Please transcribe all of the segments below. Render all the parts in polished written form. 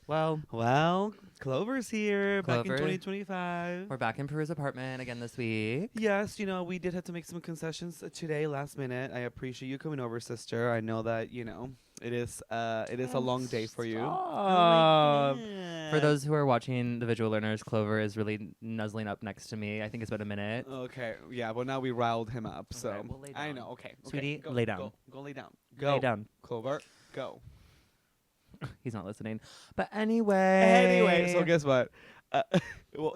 Well, Clover's here, back in Clover. 2025. We're back in Peru's apartment again this week. Yes, we did have to make some concessions today, last minute. I appreciate you coming over, sister. I know that, it is a long day for you. Stop. For those who are watching the visual learners, Clover is really nuzzling up next to me. I think it's about a minute. Okay, yeah, well, now we riled him up, Okay, so we'll lay I down. know. Okay, Sweetie, go, lay down. Go lay down. Go. Lay down. Clover, go. He's not listening. But anyway. So guess what? Well,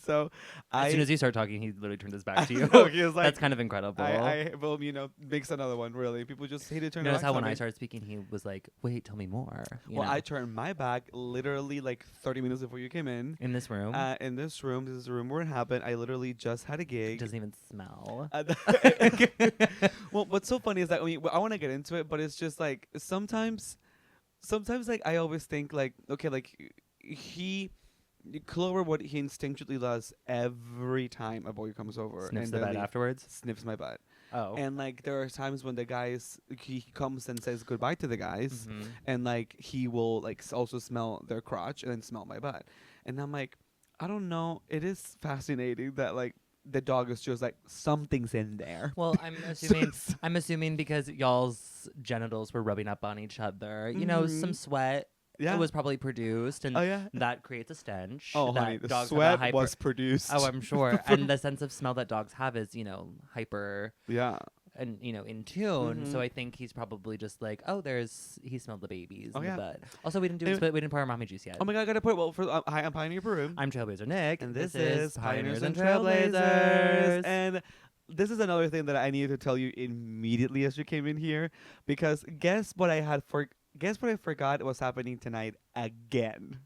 so As soon as you start talking, he literally turned his back to you. He was like, That's kind of incredible. well, makes another one, really. People just hate to turn their Notice backs how on when me. I started speaking, he was like, wait, tell me more. You Well, know? I turned my back literally like 30 minutes before you came in. In this room. In this room, this is the room where it happened. I literally just had a It gig. doesn't even smell. Well, what's so funny is that I want to get into it, but it's just like sometimes like I always think like, okay, like Clover, what he instinctually does every time a boy comes over Sniffs and the they bed leave, afterwards. sniffs my butt. Oh. And like there are times when the guys he comes and says goodbye to the guys, Mhm. and like he will like also smell their crotch and then smell my butt, and I'm like, I don't know. It is fascinating that like the dog is just like something's in there. Well, I'm assuming because y'all's genitals were rubbing up on each other. You know, some sweat. Yeah. It was probably produced, and Oh yeah. that creates a stench. Oh that honey, the dogs have a sweat hyper- was produced. Oh, I'm sure. And the sense of smell that dogs have is, hyper Yeah. and in tune. Mhm. So I think he's probably just like, oh, he smelled the babies in yeah. the butt. Also, we didn't Anyway- we didn't pour our mommy juice yet. Oh my god, I gotta put hi, I'm Pioneer Peru. I'm Trailblazer Nick, And this is Pioneers and Trailblazers. Trailblazers. And this is another thing that I needed to tell you immediately as you came in here, because guess what I forgot was happening tonight again.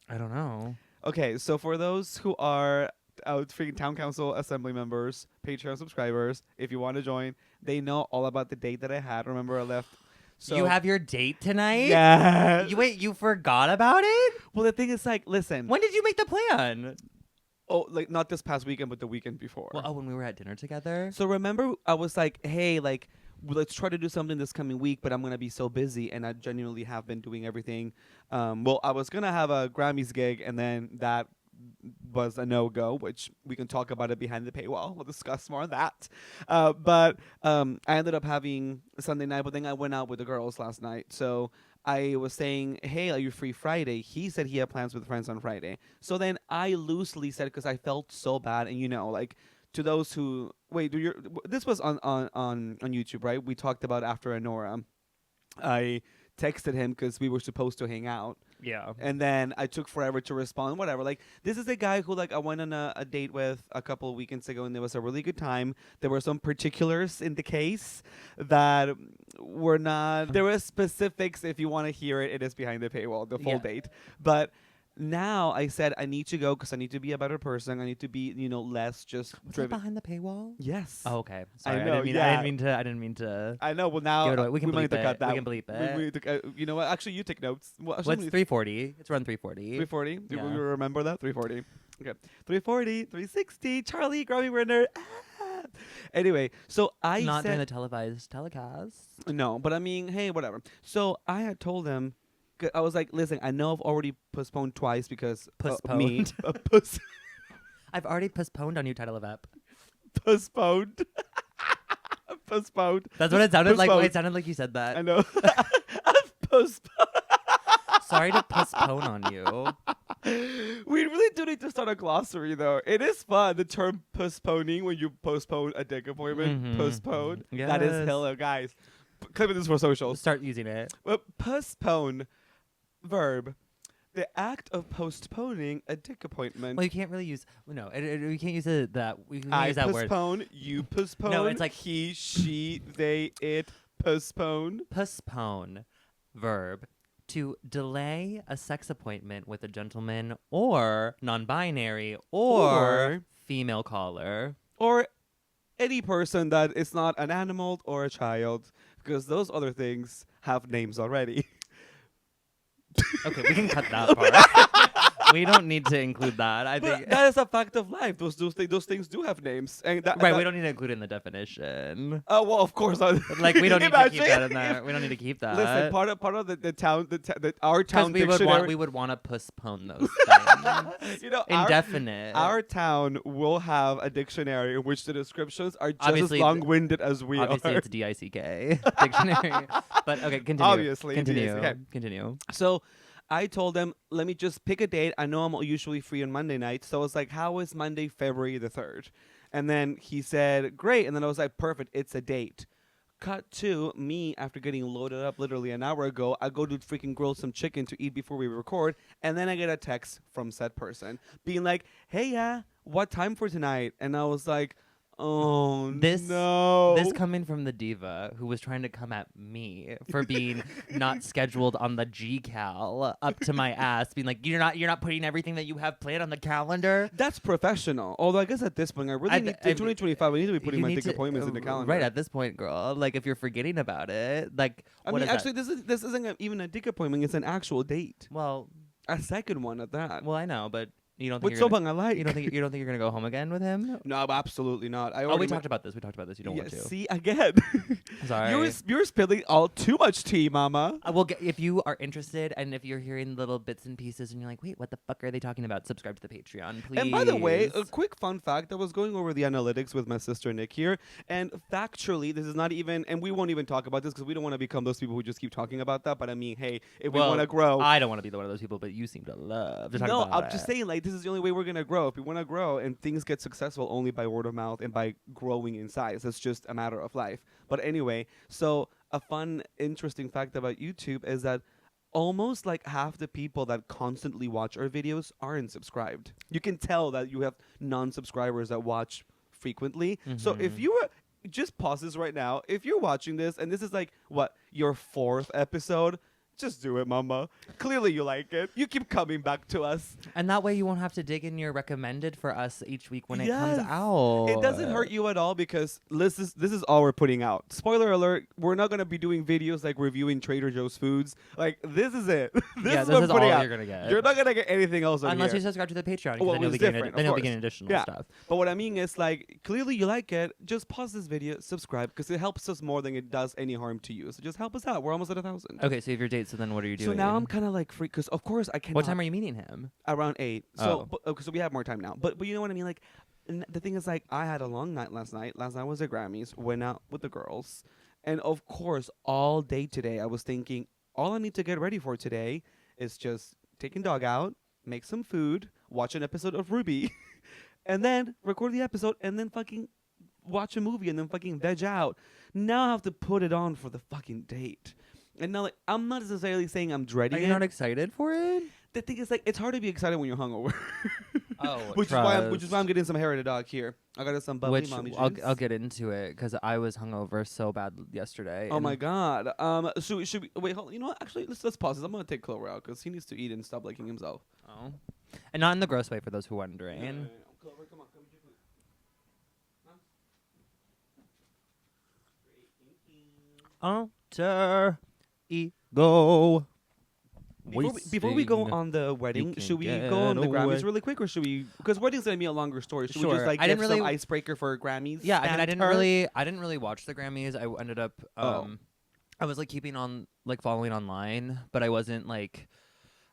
I don't know. Okay, so for those who are freaking town council assembly members, Patreon subscribers, if you want to join, they know all about the date that I had. Remember, I left. So You have your date tonight? yeah. You forgot about it? Well, the thing is, like, listen. When did you make the plan? Oh, like not this past weekend, but the weekend before. Well, when we were at dinner together? So remember, I was like, hey, like, let's try to do something this coming week, but I'm going to be so busy. And I genuinely have been doing everything. Well, I was going to have a Grammys gig, and then that was a no-go, which we can talk about it behind the paywall. We'll discuss more on that. But I ended up having Sunday night, but then I went out with the girls last night. So I was saying, hey, are you free Friday? He said he had plans with friends on Friday. So then I loosely said, because I felt so bad, and like, to those who this was on YouTube, right? We talked about after Anora. I texted him because we were supposed to hang out, Yeah. and then I took forever to respond. Whatever. Like, this is a guy who like I went on a date with a couple of weekends ago, and it was a really good time. There were some particulars in the case that were not. There were specifics. If you want to hear it, it is behind the paywall, the full Yeah. date. But now I said I need to go because I need to be a better person. I need to be, less just Was that driven. behind the paywall? Yes. Oh, okay. Sorry, know, I didn't mean to. I know. Well, now Give it away. We can might bleep need to cut it. that. We can bleep it. We took, you know what? Actually, you take notes. Well, What's 340? It's around 340. 340? Do Yeah. you remember that? 340. Okay. 340, 360, Charlie, Grammy winner. Ah. Anyway, so I Not said during the televised telecast. no, but I mean, hey, whatever. So I had told him, I was like, listen, I know I've already postponed twice because me, Postponed. I've already postponed our new title of ep. postponed. Postponed. That's what it sounded like. Postponed. It sounded like you said that. I know. I've postponed. Sorry to postpone on you. We really do need to start a glossary, though. It is fun, the term postponing, when you postpone a dick appointment. Mhm. Postpone. That is Yes. hella, guys. Clip this for socials. Start using it. But postpone, verb, the act of postponing a dick appointment. Well, you can't really use. No, we can't use it. We can I use that word. postpone, you postpone. No, it's like- he, she, they, it, postpone. Postpone, verb, to delay a sex appointment with a gentleman or non-binary or female caller. Or any person that is not an animal or a child, because those other things have names already. Okay, we can cut that part. We don't need to include that. I But think. that is a fact of life. Those things do have names, and Right, we don't need to include it in the definition. Oh well, of course. Like we don't need to keep that in Imagine. there. We don't need to keep that. Listen, part of the town, our because town dictionary. we would want to puss-pone those things. Indefinite. Our town will have a dictionary in which the descriptions are just Obviously, as long-winded as we obviously are. it's DICK dictionary. But okay, continue. Obviously, continue. DICK. Continue. So I told them, let me just pick a date. I know I'm usually free on Monday night. So I was like, how is Monday, February the 3rd? And then he said, great. And then I was like, perfect. It's a date. Cut to me after getting loaded up literally an hour ago. I go to freaking grill some chicken to eat before we record. And then I get a text from said person being like, hey, yeah, what time for tonight? And I was like, oh, no. This coming from the diva who was trying to come at me for being not scheduled on the GCal up to my ass, being like, you're not putting everything that you have planned on the calendar. That's professional. Although I guess at this point, I really need to, 2025, I need to be putting my dick appointments in the calendar. Right, at this point, girl. Like, if you're forgetting about it, like, I mean, actually, this isn't even a dick appointment. It's an actual date. Well, a second one at that. Well, I know, but you don't think With you're someone I like. you don't think you're gonna go home again with him? No, absolutely not. We talked about this. We talked about this. You don't want to. See again. Sorry. You're spilling all too much tea, Mama. If you are interested and if you're hearing little bits and pieces and you're like, wait, what the fuck are they talking about? Subscribe to the Patreon, please. And by the way, a quick fun fact: I was going over the analytics with my sister Nick here, and factually, this is not even, and we won't even talk about this because we don't want to become those people who just keep talking about that. But I mean, hey, if we want to grow, I don't want to be one of those people, but you seem to love to talk about I'm just saying, like, this is the only way we're gonna grow. If we want to grow, and things get successful only by word of mouth and by growing in size. It's just a matter of life. But anyway, so a fun, interesting fact about YouTube is that almost like half the people that constantly watch our videos aren't subscribed. You can tell that you have non-subscribers that watch frequently. So if you were, just pause this right now. If you're watching this and this is like, what, your 4th episode, just do it, Mama. Clearly you like it. You keep coming back to us. And that way you won't have to dig in your recommended for us each week when it comes out. It doesn't hurt you at all because this is all we're putting out. Spoiler alert, we're not going to be doing videos like reviewing Trader Joe's foods. Like, this is it. this is all you're going to get. You're not going to get anything else on Unless here. you subscribe to the Patreon. Well, then you'll be getting additional stuff. But what I mean is, like, clearly you like it. Just pause this video, subscribe, because it helps us more than it does any harm to you. So just help us out. We're almost at 1,000. Okay, so you have your date, so then what are you doing? So now I'm kind of like free, because of course I cannot. What time are you meeting him? Around 8. So, so we have more time now. But you know what I mean? Like, the thing is, like, I had a long night last night. Last night was the Grammys. Went out with the girls. And of course, all day today, I was thinking, all I need to get ready for today is just taking dog out, make some food, watch an episode of Ruby, and then record the episode, and then fucking watch a movie, and then fucking veg out. Now I have to put it on for the fucking date. And now, like, I'm not necessarily saying I'm dreading it. Are you not excited for it? The thing is, like, it's hard to be excited when you're hungover. Which is why I'm getting some hair of the dog here. I got some bubbly mommy juice. I'll get into it because I was hungover so bad yesterday. Oh my god. Should we wait? Hold. You know what? Actually, let's pause this. I'm gonna take Clover out because he needs to eat and stop liking himself. Oh, and not in the gross way for those who are wondering. No. Clover, come on, come get your food. Alter ego. Before we go on the wedding, should we go on the Grammys really quick, or should we? Because wedding's gonna be a longer story. Should we just like give some icebreaker for Grammys? Yeah, I didn't really watch the Grammys. I ended up I was like keeping on like following online, but I wasn't like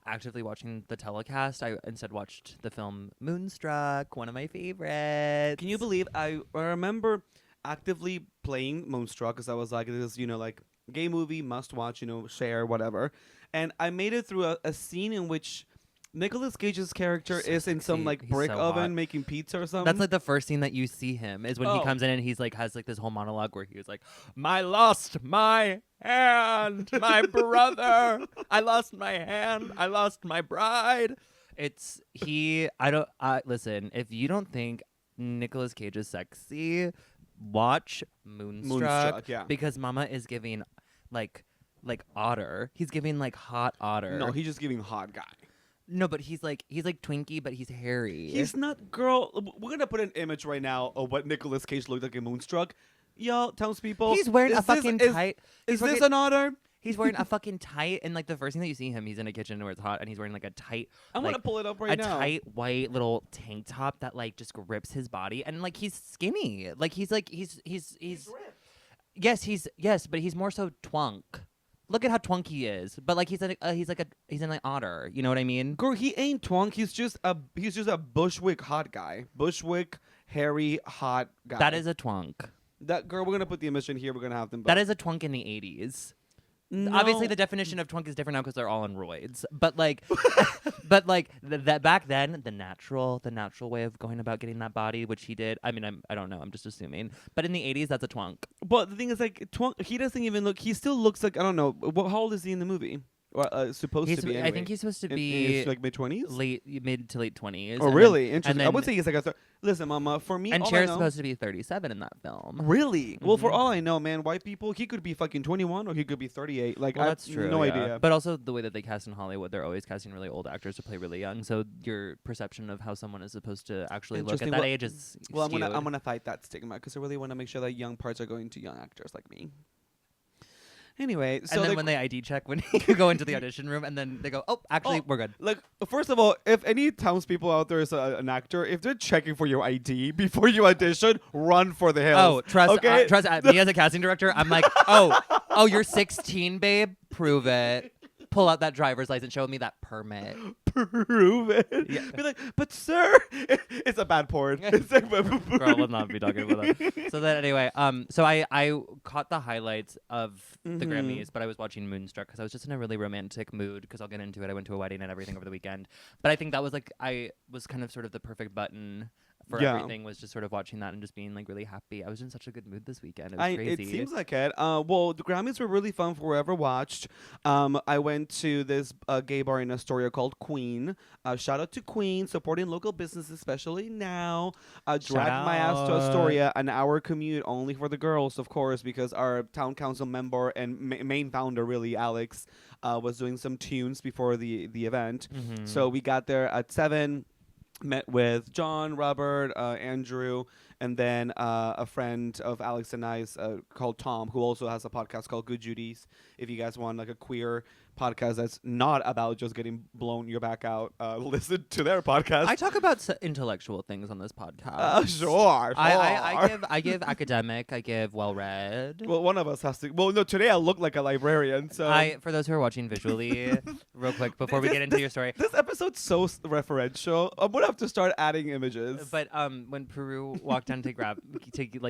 actively watching the telecast. I instead watched the film Moonstruck, one of my favorites. Can you believe I remember actively playing Moonstruck because I was like, this is, you know, like gay movie, must watch, you know, share, whatever. And I made it through a scene in which Nicolas Cage's character is in some like brick oven making pizza or something. That's like the first scene that you see him is when he comes in and he's like has like this whole monologue where he was like, "I lost my hand, my brother. I lost my hand. I lost my bride." It's listen, if you don't think Nicolas Cage is sexy, watch Moonstruck, yeah. Because Mama is giving like Otter. He's giving like hot Otter. No, he's just giving hot guy. No, but he's like Twinkie, but he's hairy. He's not, girl. We're gonna put an image right now of what Nicolas Cage looked like in Moonstruck. Y'all, townspeople. He's wearing a fucking tight. Is this an Otter? He's wearing a fucking tight, and like the first thing that you see him, he's in a kitchen where it's hot, and he's wearing like a tight. I'm like, gonna pull it up right now. A tight white little tank top that like just grips his body, and like he's skinny. Like he's yes, but he's more so twunk. Look at how twunk he is. But like he's an otter. You know what I mean? Girl, he ain't twunk. He's just a Bushwick hot guy. Bushwick, hairy, hot guy. That is a twunk. That girl. We're gonna put the image in here. We're gonna have them. Both. That is a twunk in the 80s. No. Obviously, the definition of twunk is different now because they're all on roids. But like, that back then, the natural way of going about getting that body, which he did. I mean, I don't know. I'm just assuming. But in the 80s, that's a twunk. But the thing is, like, twunk. He doesn't even look. He still looks like, I don't know. How old is he in the movie? Or supposed to be. Anyway. I think he's supposed to be like mid-20s, mid to late 20s. Oh, really? Interesting. I would say he's like listen, Mama. For me, and Cher's supposed to be 37 in that film. Really? Mm-hmm. Well, for all I know, man, white people, he could be fucking 21 or he could be 38. Like, well, that's true. No idea. But also the way that they cast in Hollywood, they're always casting really old actors to play really young. So your perception of how someone is supposed to actually look at that age is well, skewed. I'm gonna fight that stigma because I really want to make sure that young parts are going to young actors like me. Anyway, so and then when they ID check when you go into the audition room, and then they go, "Oh, actually, we're good." Like, first of all, if any townspeople out there is an actor, if they're checking for your ID before you audition, run for the hills. Oh, trust okay? Trust me as a casting director. I'm like, oh, you're 16, babe. Prove it. Pull out that driver's license. Show me that permit. Prove it. Yeah. Be like, but sir, it's a bad porn. It's like, girl, let's not be talking about that. So then anyway, so I caught the highlights of the Grammys, but I was watching Moonstruck because I was just in a really romantic mood because I'll get into it. I went to a wedding and everything over the weekend. But I think that was like, I was kind of sort of the perfect button for everything, was just sort of watching that and just being like really happy. I was in such a good mood this weekend. It was crazy. It seems like it. Well, the Grammys were really fun for whoever watched. I went to this gay bar in Astoria called Queen. Shout out to Queen, supporting local businesses, especially now. Dragged my ass to Astoria, an hour commute only for the girls, of course, because our town council member and main founder, really, Alex, was doing some tunes before the event. Mm-hmm. So we got there at 7. Met with John, Robert, Andrew, and then a friend of Alex and I's called Tom, who also has a podcast called Good Judies. If you guys want like a queer podcast that's not about just getting blown your back out, listen to their podcast. I talk about intellectual things on this podcast. Sure. I give academic. I give well-read. Well, one of us has to. Well, no, today I look like a librarian. So for those who are watching visually, real quick before we get into your story, this episode's so referential. I'm gonna have to start adding images. But when Peru walked down to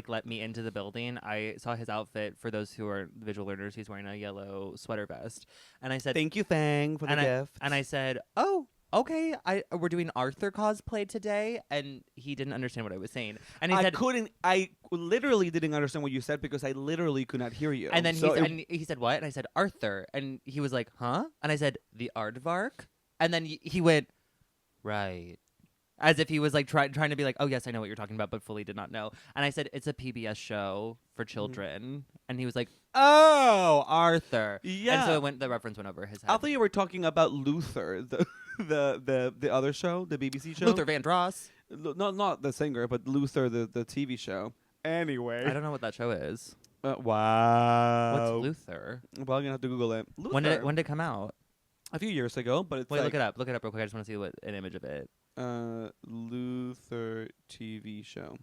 let me into the building, I saw his outfit. For those who are visual learners, he's wearing a yellow sweater vest, and I said, "Thank you, Fang, for the gift." And I said, "Oh, okay. We're doing Arthur cosplay today," and he didn't understand what I was saying. And he said, I literally didn't understand what you said because I literally could not hear you. And then he said, "What?" And I said, "Arthur," and he was like, "Huh?" And I said, "The Aardvark," and then he went, "Right." As if he was like trying to be like, "Oh yes, I know what you're talking about," but fully did not know. And I said, "It's a PBS show for children," and he was like, "Oh, Arthur." Yeah. And so the reference went over his head. I thought you were talking about Luther, the other show, the BBC show. Luther Vandross. Not the singer, but Luther, the TV show. Anyway, I don't know what that show is. Wow. What's Luther? Well, I'm gonna have to Google it. Luther. When did it come out? A few years ago, but it's look it up. Look it up real quick. I just want to see an image of it. Luther TV show.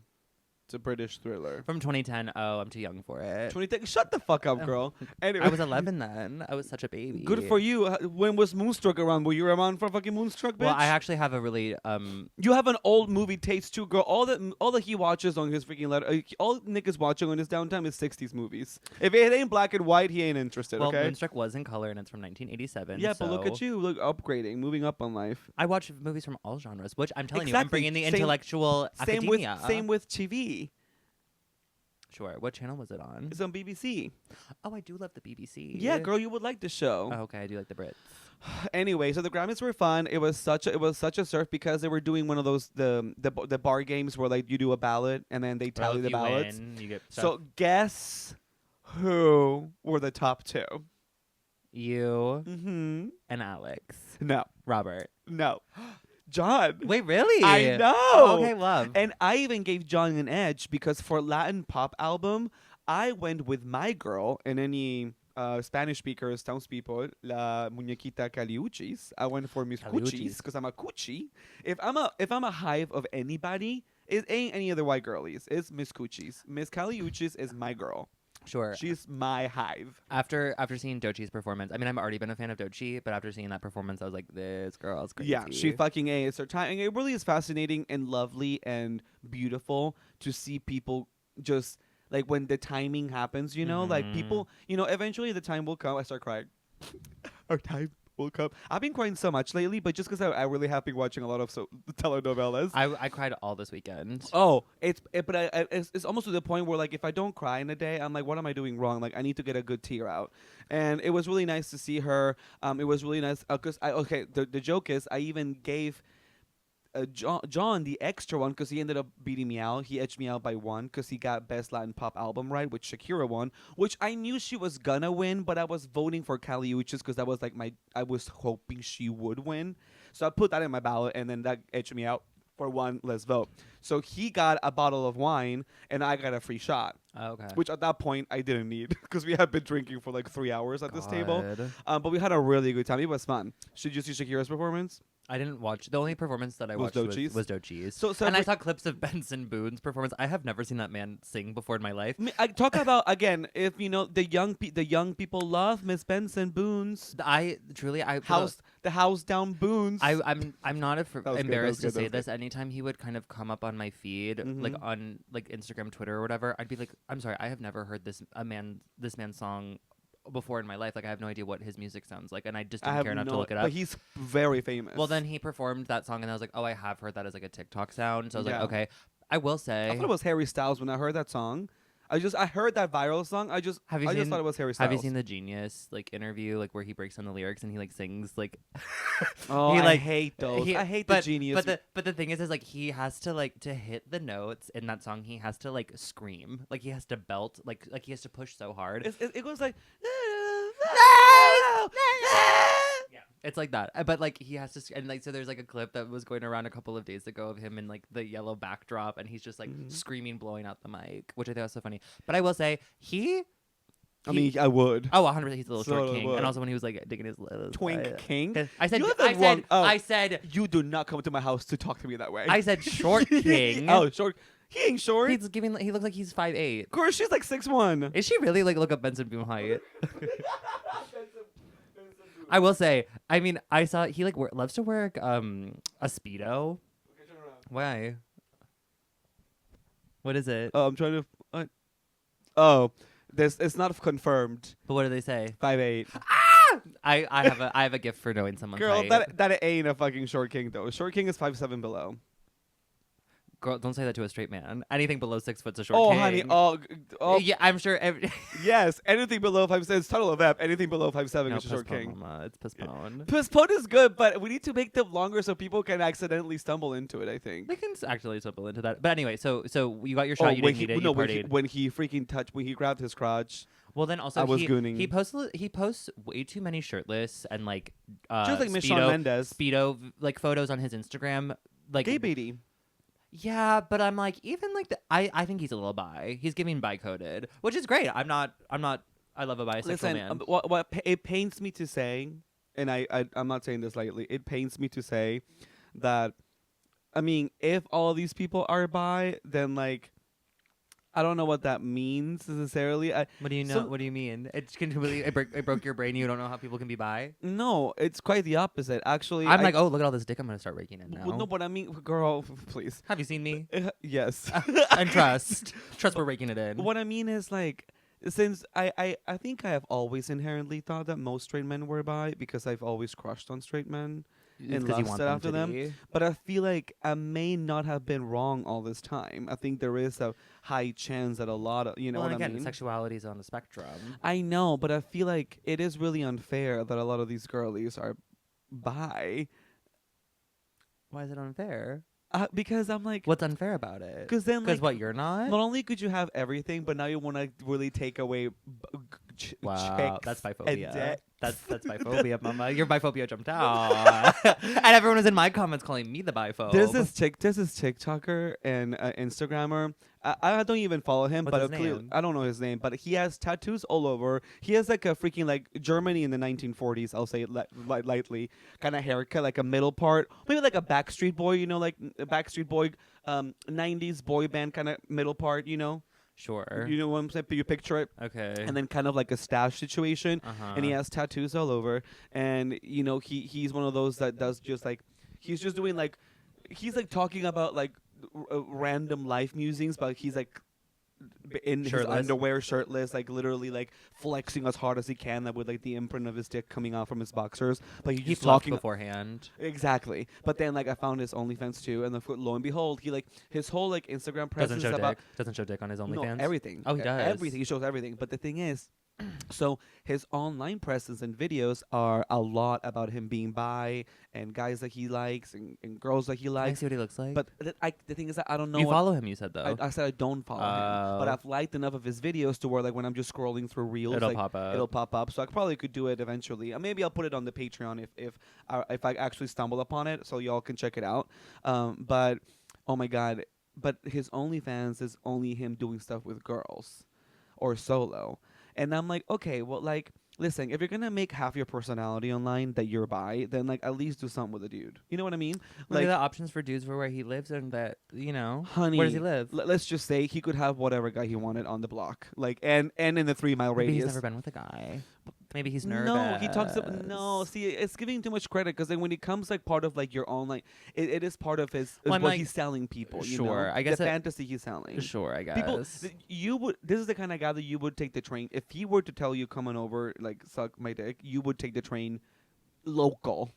It's a British thriller. From 2010. Oh, I'm too young for it. 2010. Shut the fuck up, girl. Anyway. I was 11 then. I was such a baby. Good for you. When was Moonstruck around? Were you around for fucking Moonstruck, bitch? Well, I actually have a really You have an old movie taste too, girl. All that he watches on his freaking letter, all niggas watching on his downtime is 60s movies. If it ain't black and white, he ain't interested. Well, okay. Moonstruck was in color and it's from 1987. Yeah, but look at you, upgrading, moving up on life. I watch movies from all genres, which I'm telling you, I'm Exactly. bringing the intellectual academia. Same with TV. Sure. What channel was it on? It's on BBC. Oh, I do love the BBC. Yeah, girl, you would like the show. Oh, okay, I do like the Brits. Anyway, so the Grammys were fun. It was such a surf because they were doing one of those the bar games where like you do a ballot and then they tally the ballots. You get stuff. So guess who were the top 2? You and Alex. No. Robert. No. John. Wait, really? I know. Oh, okay, love. And I even gave John an edge because for Latin pop album, I went with My Girl, and any Spanish speakers, townspeople, la muñequita caliuchis. I went for Miss Cuchis because I'm a coochie. If I'm a hive of anybody, it ain't any other white girlies. It's Miss Cuchis. Miss Caliuchis is my girl. Sure. She's my hive. After seeing Dochi's performance, I mean, I've already been a fan of Dochi, but after seeing that performance, I was like, this girl's crazy. Yeah, she fucking A. It's her time. And it really is fascinating and lovely and beautiful to see people just, like, when the timing happens, you know? Like, people, you know, eventually the time will come. I start crying. Our time will come. I've been crying so much lately, but just because I really have been watching a lot of telenovelas. I cried all this weekend. Oh, it's almost to the point where, like, if I don't cry in a day, I'm like, what am I doing wrong? Like, I need to get a good tear out. And it was really nice to see her. It was really nice because the joke is I even gave John the extra one because he ended up beating me out. He edged me out by one because he got Best Latin Pop Album right, which Shakira won, which I knew she was gonna win, but I was voting for Caliuchis because that was like I was hoping she would win. So I put that in my ballot, and then that edged me out for one less vote. So he got a bottle of wine, and I got a free shot. Okay. Which at that point I didn't need because we had been drinking for like 3 hours at this table. But we had a really good time. It was fun. Should you see Shakira's performance? I didn't watch. The only performance that I watched was Dochi's. So and I saw clips of Benson Boone's performance. I have never seen that man sing before in my life. I talk about, again, if you know the young people love Miss Benson Boone's. The house down Boone's. I'm not embarrassed to say this. Good. Anytime he would kind of come up on my feed, like on like Instagram, Twitter, or whatever, I'd be like, I'm sorry, I have never heard this man's song before in my life. Like, I have no idea what his music sounds like, and I just didn't care enough to look it up. But he's very famous. Well, then he performed that song, and I was like, oh, I have heard that as like a TikTok sound. So I was like, okay. I will say, I thought it was Harry Styles when I heard that song. I heard that viral song. I just thought it was Harry Styles. Have you seen the Genius interview where he breaks down the lyrics and he sings like? Oh, I hate those. I hate the Genius. But the thing is he has to to hit the notes in that song. He has to scream, he has to belt, like he has to push so hard. It goes like. Yeah, it's like that. But he has to, and so there's a clip that was going around a couple of days ago of him in the yellow backdrop, and he's just screaming, blowing out the mic, which I thought was so funny. But I will say I mean, I would. Oh, 100%. He's a little short So king, would. and also when he was digging his Twink king. I said, I said, you do not come to my house to talk to me that way. I said short king. Oh, short. He ain't short. He looks like he's 5'8". Of course, she's 6'1". Is she really? Look up Benson Boone height. I will say, I mean, I saw he loves to wear a Speedo. Okay, turn around. Why? What is it? Oh, I'm trying to. Oh, it's not confirmed. But what do they say? 5'8". I have a gift for knowing someone's Girl, height. that ain't a fucking short king though. Short king is 5'7" below. Girl, don't say that to a straight man. Anything below 6 foot's a short king. Honey. Oh. Yeah, I'm sure. Yes, anything below 5'7". It's title of app. Anything below 5'7" No, is a short king. Mama. It's Puss-pone. Puss-pone is good, but we need to make them longer so people can accidentally stumble into it. I think They can actually stumble into that. But anyway, so you got your shot. You didn't need it. You partied. when he when he grabbed his crotch. Well, then also I was he gooning. he posts way too many shirtless and just like Miss Shawn Mendes Speedo photos on his Instagram. Gay baiting. Yeah, but I'm even I think he's a little bi. He's giving bi coded, which is great. I love a bisexual man. What it pains me to say, and I'm not saying this lightly. It pains me to say that, I mean, if all these people are bi, then I don't know what that means necessarily. What do you know? What do you mean? It broke your brain. You don't know how people can be bi? No, it's quite the opposite. Actually, I'm oh, look at all this dick I'm gonna start raking in now. Well, no, but I mean, girl, please. Have you seen me? Yes. And trust we're raking it in. What I mean is since I think I have always inherently thought that most straight men were bi because I've always crushed on straight men. And lusted after them. But I feel like I may not have been wrong all this time. I think there is a high chance that a lot of, you know what I mean? Sexuality is on the spectrum. I know, but I feel like it is really unfair that a lot of these girlies are bi. Why is it unfair? Because I'm what's unfair about it? Because then, what, you're not? Not only could you have everything, but now you want to really take away Wow, chicks that's and biphobia. dicks. That's biphobia, mama. Your biphobia jumped out. And everyone was in my comments calling me the biphobe. There's this TikToker and Instagrammer. I don't even follow him, What's but his name? I don't know his name. But he has tattoos all over. He has like a freaking like Germany in the 1940s. I'll say it lightly, kind of haircut, like a middle part, maybe like a Backstreet Boy. You know, like a Backstreet Boy, 90s boy band kind of middle part. You know. Sure. You know what I'm saying? You picture it. Okay. And then kind of like a stash situation. Uh-huh. And he has tattoos all over. And, you know, he's one of those that does just like, he's just doing like, he's like talking about like random life musings, but he's like in Shirtless. his underwear, shirtless, like literally like flexing as hard as he can, that with like the imprint of his dick coming out from his boxers. But he's He just fluffed talking beforehand. Exactly. But then like I found his OnlyFans too, and lo and behold, he like his whole like Instagram presence Doesn't show dick on his OnlyFans. no, everything. Oh, he does. Everything. He shows everything. But the thing is, so his online presence and videos are a lot about him being bi and guys that he likes and girls that he Can I likes. see what he looks like? But the thing is that I don't know. you follow him, you said though. I said I don't follow him, but I've liked enough of his videos to where like when I'm just scrolling through reels, It'll like, pop up. It'll pop up. So I probably could do it eventually. Maybe I'll put it on the Patreon if I actually stumble upon it, so y'all can check it out. But oh my god! But his OnlyFans is only him doing stuff with girls, or solo, and I'm like, okay, well, like, listen, if you're gonna make half your personality online that you're bi, then like at least do something with a dude. You know what I mean? Maybe Like, the options for dudes for where he lives and that, you know, honey, where does he live? Let's just say he could have whatever guy he wanted on the block, like, and in the 3 mile Maybe radius. he's never been with a guy. Maybe he's nervous. No, he talks about no. See, it's giving too much credit because then when it comes like part of like your own like it is part of his Well, I'm what like, he's selling people. You sure, know? I guess the it- fantasy he's selling. Sure, I guess. People, you would. This is the kind of guy that you would take the train if he were to tell you come on over, like suck my dick. You would take the train, local.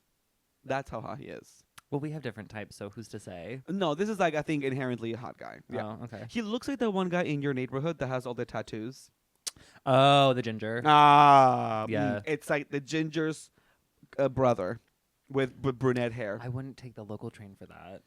That's how hot he is. Well, we have different types, so who's to say? No, this is like I think inherently a hot guy. Yeah, Oh, okay. he looks like the one guy in your neighborhood that has all the tattoos. Oh, the ginger. Yeah. It's like the ginger's brother with brunette hair. I wouldn't take the local train for that.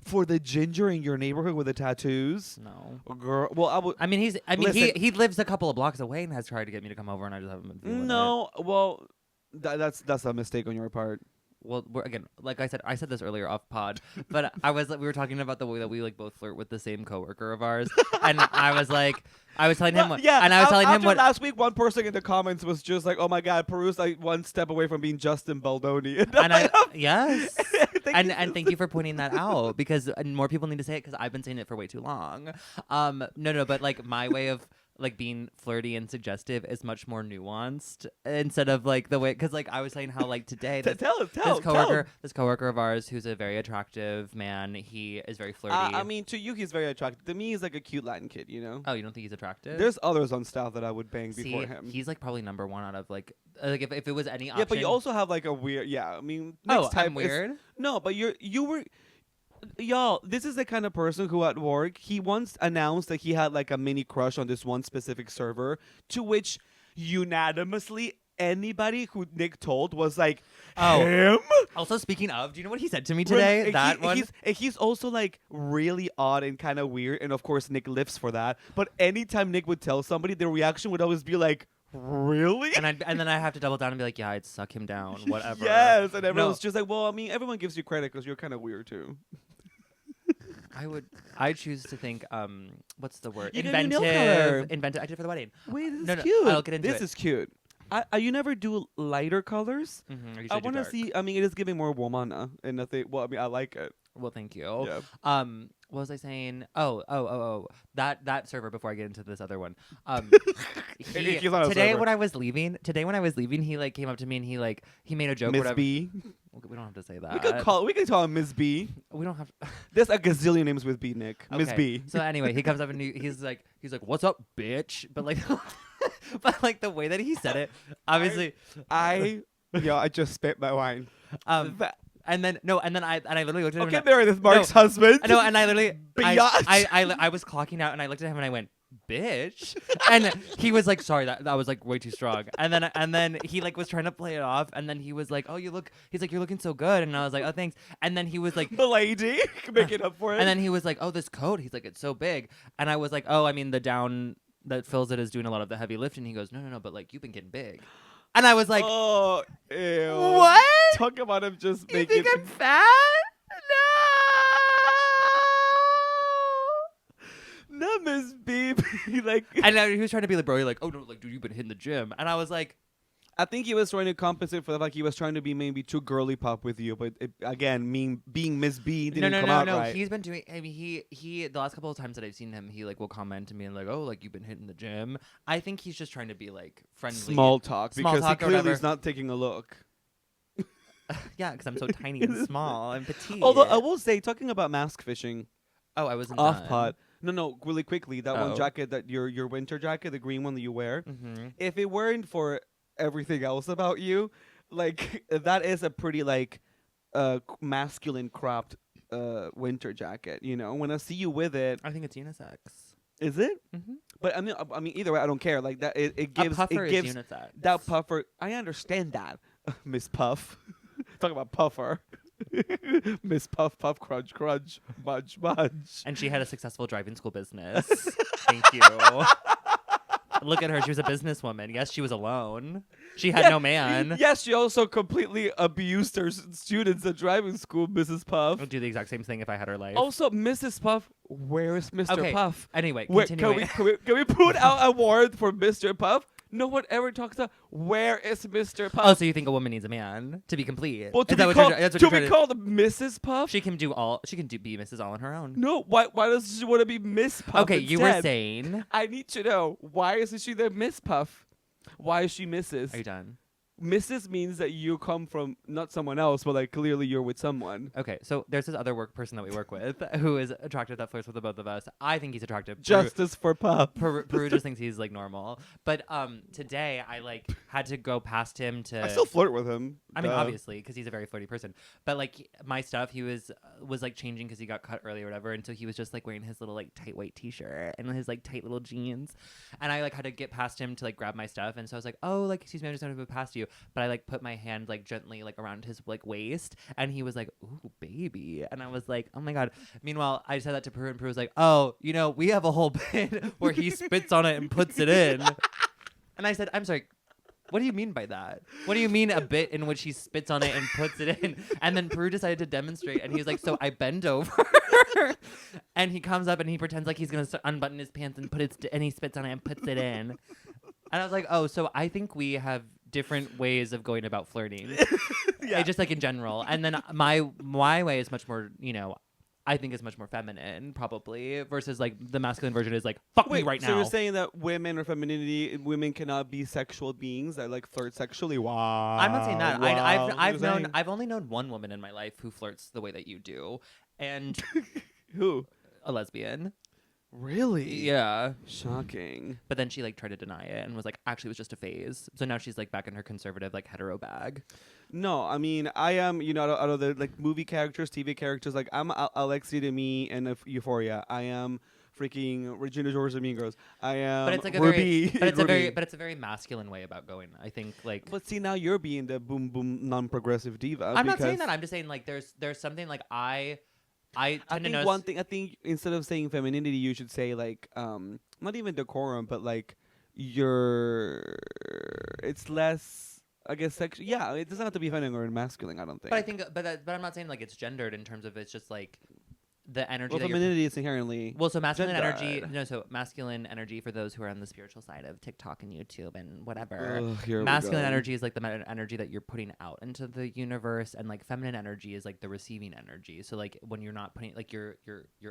For the ginger in your neighborhood with the tattoos? No. Girl, well, I would. I mean, he Listen. he lives a couple of blocks away and has tried to get me to come over, and I just haven't been feeling it. No, well, that's a mistake on your part. Well, again, like I said this earlier off pod, but we were talking about the way that we like both flirt with the same coworker of ours, and I was telling him, Yeah, and I was telling him after what. last week, one person in the comments was just like, "Oh my God, Peru's like one step away from being Justin Baldoni." And yes, Thank you. and thank you for pointing that out because more people need to say it because I've been saying it for way too long. No, but like my way of like being flirty and suggestive is much more nuanced instead of like the way because like I was saying how like today this coworker of ours who's a very attractive man, he is very flirty. I mean, to you, he's very attractive. To me, he's like a cute Latin kid, you know. Oh, you don't think he's attractive? There's others on staff that I would bang See, before him. he's like probably number one out of like if it was any option. Yeah, but you also have like a weird. Yeah, I mean, oh, next type I'm weird. No, but you were. Y'all, this is the kind of person who at work, he once announced that he had like a mini crush on this one specific server, to which unanimously anybody who Nick told was like, him? Also, speaking of, do you know what he said to me today? He's also like really odd and kind of weird, and of course Nick lives for that. But anytime Nick would tell somebody, their reaction would always be like, really? And then I have to double down and be like, yeah, I'd suck him down, whatever. Yes, and everyone's just like, well, I mean, everyone gives you credit because you're kind of weird too. I choose to think, what's the word? You got a new nail color. Inventive. I did it for the wedding. Wait, this No, is cute. I'll get into this it. is cute. You never do lighter colors. Mm-hmm. I want to see. I mean, it is giving more womana, and nothing. Well, I mean, I like it. Well, thank you. Yeah. What was I saying? Oh. That server. Before I get into this other one. He's not a today server. when I was leaving, he like came up to me and he made a joke. Miss whatever. B. We don't have to say that. We could call him Miss B. We don't have. There's a gazillion names with B, Nick. Miss Okay. B. So anyway, he comes up and he's like, "What's up, bitch?" But like, but like the way that he said it, obviously, I just spit my wine. and then I literally looked at him. Okay, and marry this Mark's husband. No, and I literally, Biatch. I was clocking out, and I looked at him and I went, "Bitch," and he was like, "Sorry, that was like way too strong." And then he like was trying to play it off, and then he was like, "Oh, he's like, you're looking so good," and I was like, "Oh, thanks." And then he was like, the lady making up for it. and then he was like, "Oh, this coat," he's like, "It's so big," and I was like, "Oh, I mean the down that fills it is doing a lot of the heavy lifting. He goes, no, but like you've been getting big. And I was like, oh, ew. What? Talk about him just You making. think I'm fat? No. Not Miss B. Like, And he was trying to be like, bro, you're like, oh no, like dude, you've been hitting the gym. And I was like, I think he was trying to compensate for the fact he was trying to be maybe too girly pop with you, but again, being Miss B didn't come out right. He's been doing. I mean, he. The last couple of times that I've seen him, he like will comment to me and like, oh, like you've been hitting the gym. I think he's just trying to be like friendly, Small talk because talk he or clearly whatever. is not taking a look. Yeah, because I'm so tiny and small and petite. Although I will say, talking about mask fishing, oh, I wasn't off done. pot. No, really quickly, that one Oh. jacket that your winter jacket, the green one that you wear. Mm-hmm. If it weren't for everything else about you, like that is a pretty like masculine cropped winter jacket. You know, when I see you with it, I think it's unisex. is it? Mm-hmm. But I mean, either way, I don't care. Like that, it gives a puffer it gives is unisex. that puffer. I understand that, Miss Puff. Talk about puffer. Miss Puff, Puff, Crunch, Crunch, Mudge, Mudge. And she had a successful driving school business. Thank you. Look at her. She was a businesswoman. Yes, she was alone. She had no man. Yes, she also completely abused her students at driving school, Mrs. Puff. I'd do the exact same thing if I had her life. Also, Mrs. Puff, where is Mr. Okay, Puff? Anyway, Wait, continuing. can we put out a award for Mr. Puff? No one ever talks about where is Mr. Puff. Oh, so you think a woman needs a man to be complete? Well, to Is that be what called, that's what to you're be trying called Mrs. Puff? She can do all. She can be Mrs. All on her own. No, why does she want to be Miss Puff Okay, you were instead? saying. I need to know, why isn't she the Miss Puff? Why is she Mrs.? Are you done? Mrs. means that you come from not someone else, but like clearly you're with someone. Okay, so there's this other person that we work with who is attractive that flirts with the both of us. I think he's attractive. Justice for Puff. Peru just thinks he's like normal. But today I like had to go past him to. I still flirt with him. I mean, obviously, because he's a very flirty person. But like my stuff, he was like changing because he got cut early or whatever, and so he was just like wearing his little like tight white t-shirt and his like tight little jeans, and I like had to get past him to like grab my stuff, and so I was like, oh, like excuse me, I'm just gonna go past you, but I like put my hand like gently like around his like waist, and he was like, ooh, baby, and I was like, oh my god. Meanwhile, I said that to Peru, and Peru was like, oh, you know, we have a whole bit where he spits on it and puts it in, and I said, I'm sorry. What do you mean by that? What do you mean a bit in which he spits on it and puts it in? And then Peru decided to demonstrate, and he was like, so I bend over, and he comes up and he pretends like he's going to unbutton his pants and and he spits on it and puts it in. And I was like, oh, so I think we have different ways of going about flirting. Yeah. Just like in general. And then my way is much more, you know, I think is much more feminine, probably, versus like the masculine version is like, fuck me right so now. you're saying that women or femininity, women cannot be sexual beings that like flirt sexually? Wow. I'm not saying that. Wow. I've only known one woman in my life who flirts the way that you do, and Who? a lesbian. Really? Yeah. Shocking. But then she like tried to deny it and was like, actually, it was just a phase. So now she's like back in her conservative like hetero bag. No, I mean, I am, you know, out of the like movie characters, TV characters, like I'm Alexi to me and Euphoria. I am freaking Regina George and Mean Girls. I am But it's like Ruby. it's a very masculine way about going. I think like. But see, now you're being the boom boom non-progressive diva. I'm not saying that. I'm just saying like there's something like I think one thing. I think instead of saying femininity, you should say like not even decorum, but like it's less. I guess sexual. Yeah, it doesn't have to be feminine or masculine. I don't think. But I think, but I'm not saying like it's gendered in terms of it's just like the energy. Well, that femininity is inherently. Well, so masculine gendered. energy. No, so masculine energy for those who are on the spiritual side of TikTok and YouTube and whatever. Masculine energy is like the energy that you're putting out into the universe, and like feminine energy is like the receiving energy. So like when you're not putting like you're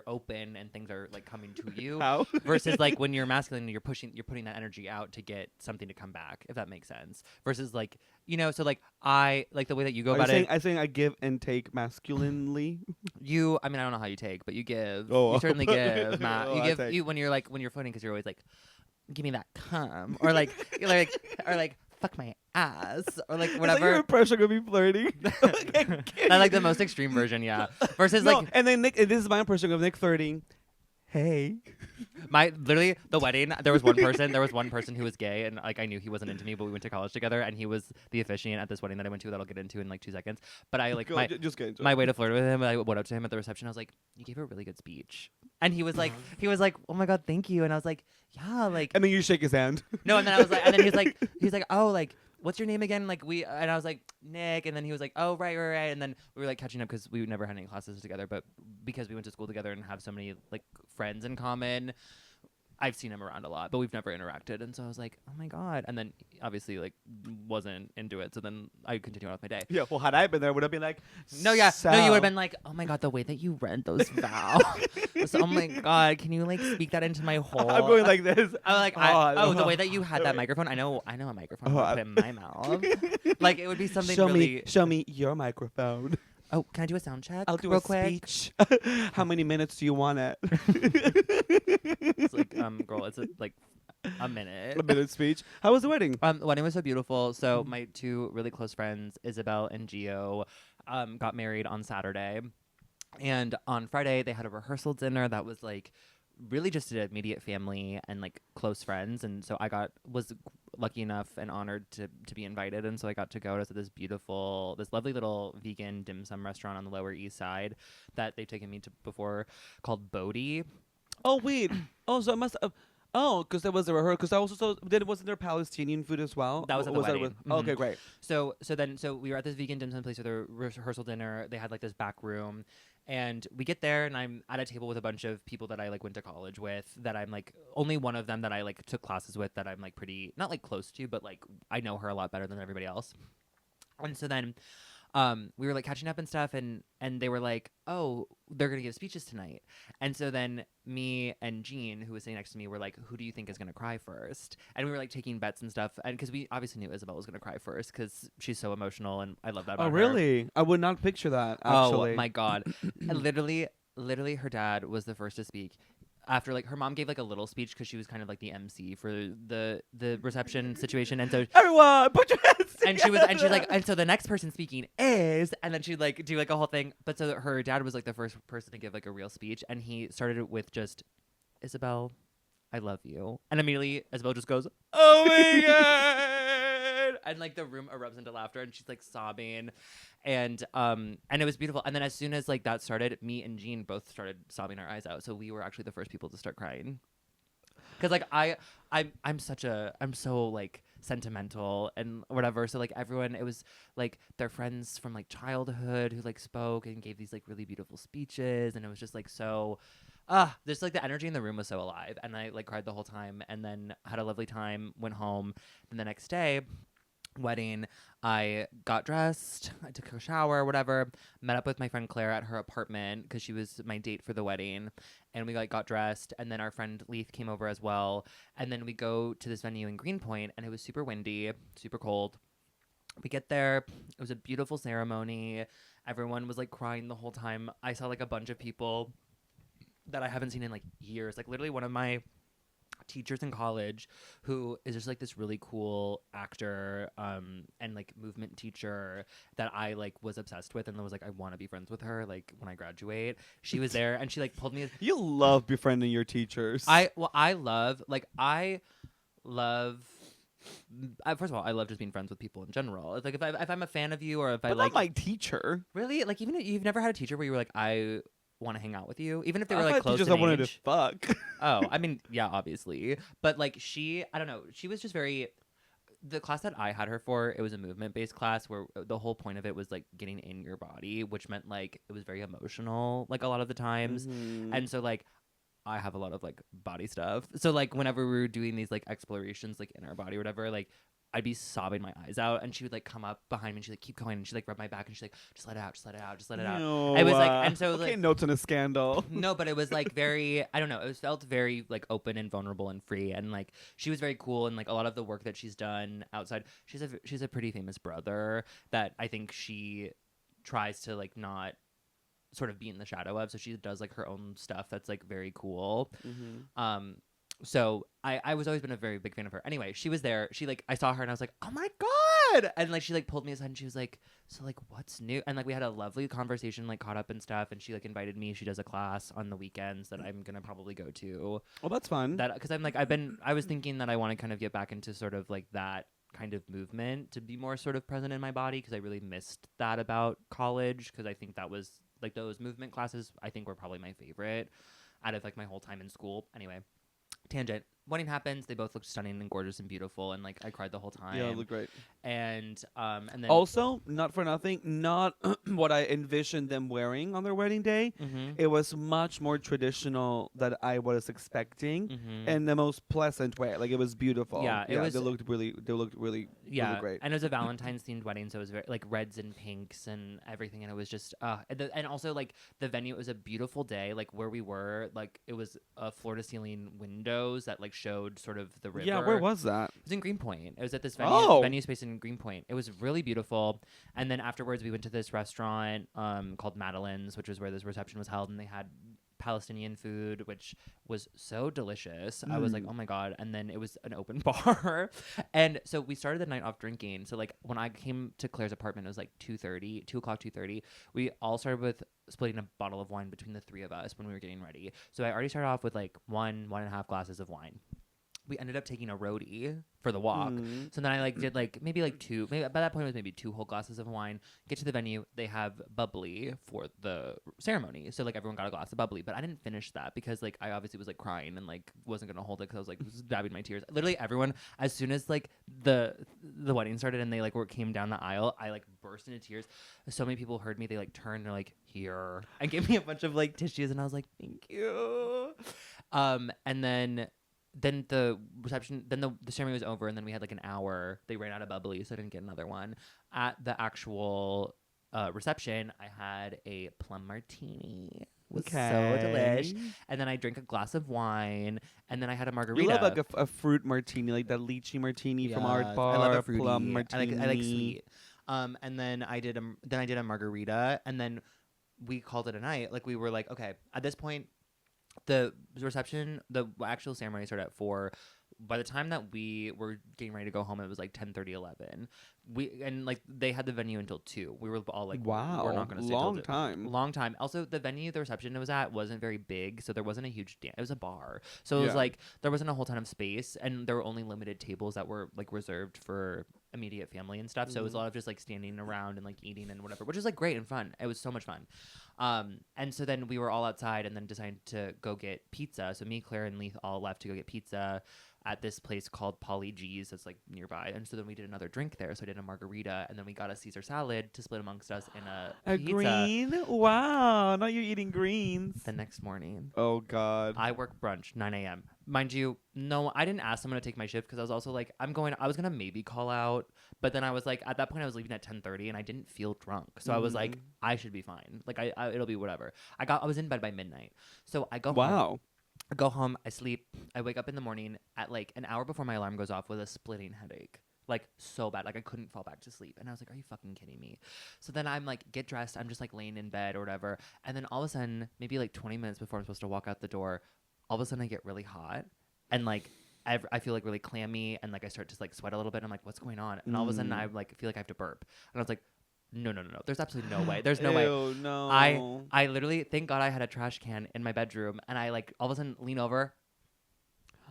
open and things are like coming to you. How? Versus like when you're masculine, you're putting that energy out to get something to come back, if that makes sense. Versus like, you know, so like I like the way that you go about it. I'm saying I give and take masculinely. I mean, I don't know how you take, but you give. Oh. You certainly give, Matt. Oh, You I give take. when you're floating because you're always like, give me that cum, or like, or like, fuck my ass, or like Is that your whatever. impression of me flirting? I like the most extreme version, yeah. Versus No, like, and then Nick. And this is my impression of Nick flirting. hey. Literally the wedding, there was one person who was gay, and like I knew he wasn't into me, but we went to college together, and he was the officiant at this wedding that I went to that I'll get into in like 2 seconds. But I like Just get into my it. way to flirt with him, I went up to him at the reception. I was like, "You gave a really good speech," and he was like, "Oh my god, thank you." And I was like, "Yeah, like." And then you shake his hand. No, and then I was like, and then he was like, "Oh, like, what's your name again?" Like and I was like, "Nick," and then he was like, "Oh, right," and then we were like catching up because we never had any classes together, but because we went to school together and have so many like friends in common. I've seen him around a lot, but we've never interacted. And so I was like, oh my God. And then obviously like wasn't into it. So then I continued on with my day. Yeah, well, had I been there, would have been like, no, you would have been like, oh my God, the way that you read those vows. So, oh my God, can you like speak that into my whole. I'm going like this. I'm like, the way that you had that microphone. I know a microphone to put in my mouth. Like it would be something Show me your microphone. Oh, can I do a sound check? I'll do real a quick? speech. How many minutes do you want it? It's like, girl, it's like a minute. A minute speech. How was the wedding? The wedding was so beautiful. So my two really close friends, Isabel and Gio, got married on Saturday. And on Friday, they had a rehearsal dinner that was like really just an immediate family and like close friends. And so I was lucky enough and honored to be invited. And so I got to go to this lovely little vegan dim sum restaurant on the Lower East Side that they've taken me to before called Bodhi. Oh, wait. Oh, so it must have. Oh, because there was a rehearsal. Because wasn't there Palestinian food as well? That was at the wedding. Okay, great. So we were at this vegan dim sum place with a rehearsal dinner. They had like this back room. And we get there, and I'm at a table with a bunch of people that I like went to college with. That I'm like only one of them that I like took classes with. That I'm like pretty not like close to, but like I know her a lot better than everybody else. And so then, we were like catching up and stuff, and they were like, "Oh, they're gonna give speeches tonight." And so then me and Jean, who was sitting next to me, were like, "Who do you think is gonna cry first?" And we were like taking bets and stuff, and because we obviously knew Isabel was gonna cry first because she's so emotional, and I love that about her. Oh, really? I would not picture that. Actually. Oh my God! And literally, her dad was the first to speak. After like her mom gave like a little speech because she was kind of like the MC for the reception situation, and so everyone put your hands together. and she's like, and so the next person speaking is, and then she'd like do like a whole thing. But so her dad was like the first person to give like a real speech, and he started it with just, Isabel, I love you, and immediately Isabel just goes, oh my God, and like the room erupts into laughter, and she's like sobbing. And it was beautiful. And then as soon as like that started, me and Jean both started sobbing our eyes out. So we were actually the first people to start crying. Cause like I'm so like sentimental and whatever. So like everyone, it was like their friends from like childhood who like spoke and gave these like really beautiful speeches. And it was just like so, just like the energy in the room was so alive. And I like cried the whole time, and then had a lovely time, went home. Then the next day, wedding, I got dressed, I took a shower, whatever, met up with my friend Claire at her apartment because she was my date for the wedding, and we like got dressed, and then our friend Leith came over as well, and then we go to this venue in Greenpoint, and it was super windy, super cold. We get there, it was a beautiful ceremony, everyone was like crying the whole time. I saw like a bunch of people that I haven't seen in like years, like literally one of my teachers in college who is just like this really cool actor and like movement teacher that I like was obsessed with, and was like, I want to be friends with her like when I graduate. She was there, and she like pulled me. You love befriending your teachers. I love first of all, I love just being friends with people in general. It's like if I'm a fan of you, or if but I like not my teacher. Really, like even if you've never had a teacher where you were like, I want to hang out with you, even if they were I like close teachers in I wanted age. to fuck. Oh, I mean, yeah, obviously, but like I don't know, she was just very. The class that I had her for, it was a movement-based class where the whole point of it was like getting in your body, which meant like it was very emotional, like a lot of the times, and so like I have a lot of like body stuff, so like whenever we were doing these like explorations like in our body or whatever, like I'd be sobbing my eyes out, and she would like come up behind me and she'd like keep going, and she'd like rub my back, and she's like, just let it out, just let it out, just let it out. No, It was like, and so okay, like notes on a scandal. no, but it was like very, I don't know, it felt very like open and vulnerable and free, and like she was very cool, and like a lot of the work that she's done outside, she's a pretty famous brother that I think she tries to like not sort of be in the shadow of, so she does like her own stuff that's like very cool. So I was always been a very big fan of her. Anyway, she was there. She like, I saw her and I was like, oh my god. And like she like pulled me aside and she was like, so like what's new? And like we had a lovely conversation, like caught up and stuff, and she like invited me. She does a class on the weekends that I'm gonna probably go to. Well, that's fun. That because I'm like I was thinking that I want to kind of get back into sort of like that kind of movement to be more sort of present in my body, because I really missed that about college, because I think that was like those movement classes I think were probably my favorite out of like my whole time in school. Anyway, tangent. Wedding happens. They both looked stunning and gorgeous and beautiful, and like I cried the whole time. Yeah, it looked great. And then Also, not for nothing, not what I envisioned them wearing on their wedding day. It was much more traditional than I was expecting, in the most pleasant way. Like it was beautiful. Yeah, it was. They looked really really great. And it was a Valentine's themed wedding, so it was very like reds and pinks and everything, and it was just and also like the venue. It was a beautiful day, like where we were, like it was floor to ceiling windows that like showed sort of the river. Yeah, where was that? It was in Greenpoint. It was at this venue space in Greenpoint. It was really beautiful. And then afterwards, we went to this restaurant called Madeline's, which was where this reception was held, and they had Palestinian food, which was so delicious. I was like, oh my god. And then it was an open bar, and so we started the night off drinking. So like when I came to Claire's apartment, it was like 2:30. We all started with splitting a bottle of wine between the three of us when we were getting ready. So I already started off with like 1.5 glasses of wine. We ended up taking a roadie for the walk. So then I like did like maybe like two, maybe by that point it was maybe 2 whole glasses of wine. Get to the venue, they have bubbly for the ceremony. So like everyone got a glass of bubbly, but I didn't finish that because like I obviously was like crying and like wasn't going to hold it because I was like dabbing my tears. Literally everyone, as soon as like the wedding started and they like came down the aisle, I like burst into tears. So many people heard me, they like turned, they're like, here, and gave me a bunch of like tissues, and I was like, thank you. And then the reception, then the ceremony was over, and then we had like an hour. They ran out of bubbly, so I didn't get another one. At the actual reception, I had a plum martini. It was so delish. And then I drank a glass of wine, and then I had a margarita. You love like a fruit martini, like that lychee martini from Art Bar. I love a fruity. Plum martini. I like sweet. And then I did a margarita, and then we called it a night. Like we were like, okay, at this point, the reception, the actual ceremony started at 4. By the time that we were getting ready to go home, it was like 10:30, 11. And like they had the venue until 2. We were all like, wow, we're not going to stay long time. Long time. Also, the venue the reception it was at wasn't very big, so there wasn't a huge dance. It was a bar, so it was like there wasn't a whole ton of space, and there were only limited tables that were like reserved for immediate family and stuff. So it was a lot of just like standing around and like eating and whatever, which is like great and fun. It was so much fun. And so then we were all outside and then decided to go get pizza. So me, Claire, and Leith all left to go get pizza at this place called Polly G's that's like nearby. And so then we did another drink there. So I did a margarita, and then we got a Caesar salad to split amongst us in a pizza. Green? Wow, now you're eating greens. The next morning. Oh god. I work brunch, 9 a.m. Mind you, no, I didn't ask someone to take my shift because I was also like, I was going to maybe call out. But then I was like, at that point I was leaving at 10:30 and I didn't feel drunk. So I was like, I should be fine. Like I it'll be whatever. I was in bed by midnight. So I go home. I go home, I sleep, I wake up in the morning at like an hour before my alarm goes off with a splitting headache. Like so bad, like I couldn't fall back to sleep. And I was like, are you fucking kidding me? So then I'm like, get dressed, I'm just like laying in bed or whatever. And then all of a sudden, maybe like 20 minutes before I'm supposed to walk out the door, all of a sudden I get really hot. And like, I feel like really clammy, and like I start to like sweat a little bit. And I'm like, what's going on? And all of a sudden I like feel like I have to burp. And I was like, no. There's absolutely no way. There's no way. No. I literally, thank God I had a trash can in my bedroom, and I like all of a sudden lean over,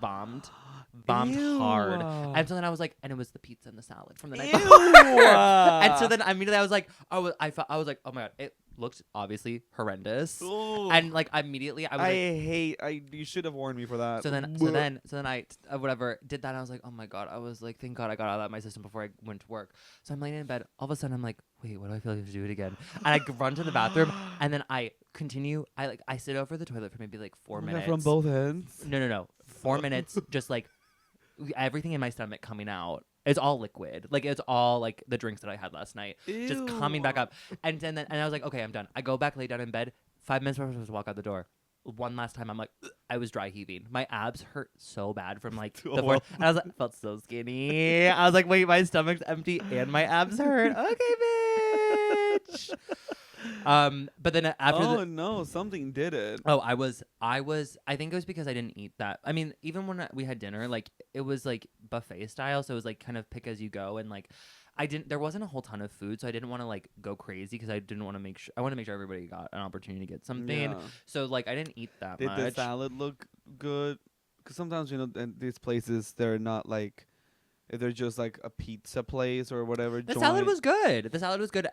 bombed hard. And so then I was like, and it was the pizza and the salad from the night before. And so then immediately I was like, I was like, oh my God, it looked obviously horrendous. Ooh. And like immediately I was you should have warned me for that. So then I whatever did that, and I was like, oh my God. I was like, thank God I got out of my system before I went to work. So I'm laying in bed. All of a sudden I'm like, wait, what do I feel like to do it again? And I run to the bathroom, and then I continue. I sit over the toilet for maybe like 4 minutes. From both ends? No. 4 minutes, just like everything in my stomach coming out. It's all liquid. Like it's all like the drinks that I had last night. Ew. Just coming back up. And then I was like, okay, I'm done. I go back, lay down in bed. 5 minutes before I'm supposed to walk out the door. One last time, I'm like, I was dry heaving. My abs hurt so bad from like the fourth. And I was like, felt so skinny. I was like, wait, my stomach's empty and my abs hurt. Okay, bitch. But then after no, something did it. I think it was because I didn't eat that. I mean, even when we had dinner, like it was like buffet style, so it was like kind of pick as you go, and like There wasn't a whole ton of food, so I didn't want to like go crazy because I didn't want to make sure. I want to make sure everybody got an opportunity to get something. Yeah. So like I didn't eat that Did much. the salad look good? Because sometimes in these places they're not like, they're just like a pizza place or whatever. The salad was good.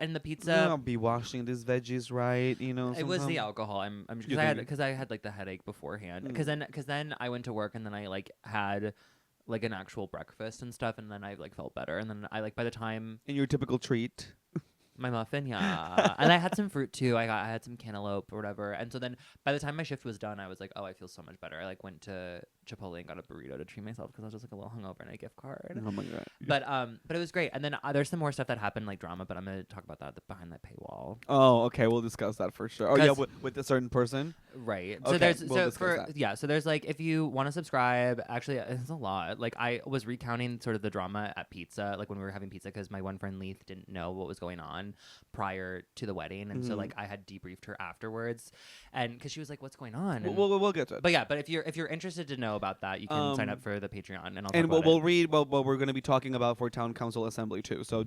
And the pizza. You don't be washing these veggies right, you know. It was the sometimes. alcohol. I'm You because I had like the headache beforehand. Mm. Because then I went to work and then I like had like an actual breakfast and stuff, and then I like felt better. And then I like by the time And your typical treat. my muffin, yeah, and I had some fruit too. I had some cantaloupe or whatever. And so then by the time my shift was done, I was like, oh, I feel so much better. I like went to Chipotle and got a burrito to treat myself because I was just like a little hungover and a gift card. Oh my god. But it was great. And then there's some more stuff that happened like drama, but I'm gonna talk about that behind that paywall. Oh, okay. We'll discuss that for sure. Oh yeah, with a certain person. Right. Okay, So there's we'll discuss that. so there's like if you want to subscribe, actually it's a lot. Like I was recounting sort of the drama at pizza, like when we were having pizza, because my one friend Leith didn't know what was going on prior to the wedding, and so like I had debriefed her afterwards, and because she was like, "What's going on?" And, We'll get to it. but yeah, but if you're interested to know about that, you can sign up for the Patreon, and I'll talk And about we'll it. read what we're going to be talking about for town council assembly too. So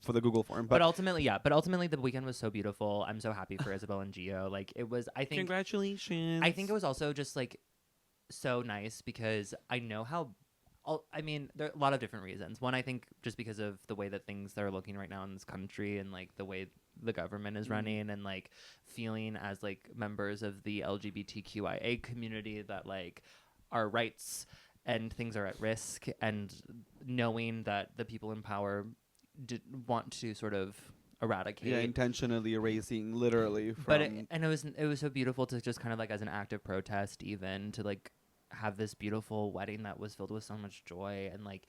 for the Google form. But ultimately, the weekend was so beautiful. I'm so happy for Isabel and Gio. Like it was, I think. Congratulations. I think it was also just like so nice because I know how. I mean, there are a lot of different reasons. One, I think just because of the way that things are looking right now in this country and like the way the government is running and like feeling as like members of the LGBTQIA community that like our rights and things are at risk, and knowing that the people in power want to sort of eradicate. Yeah, intentionally erasing, literally. From But it was so beautiful to just kind of like as an act of protest, even to like have this beautiful wedding that was filled with so much joy, and like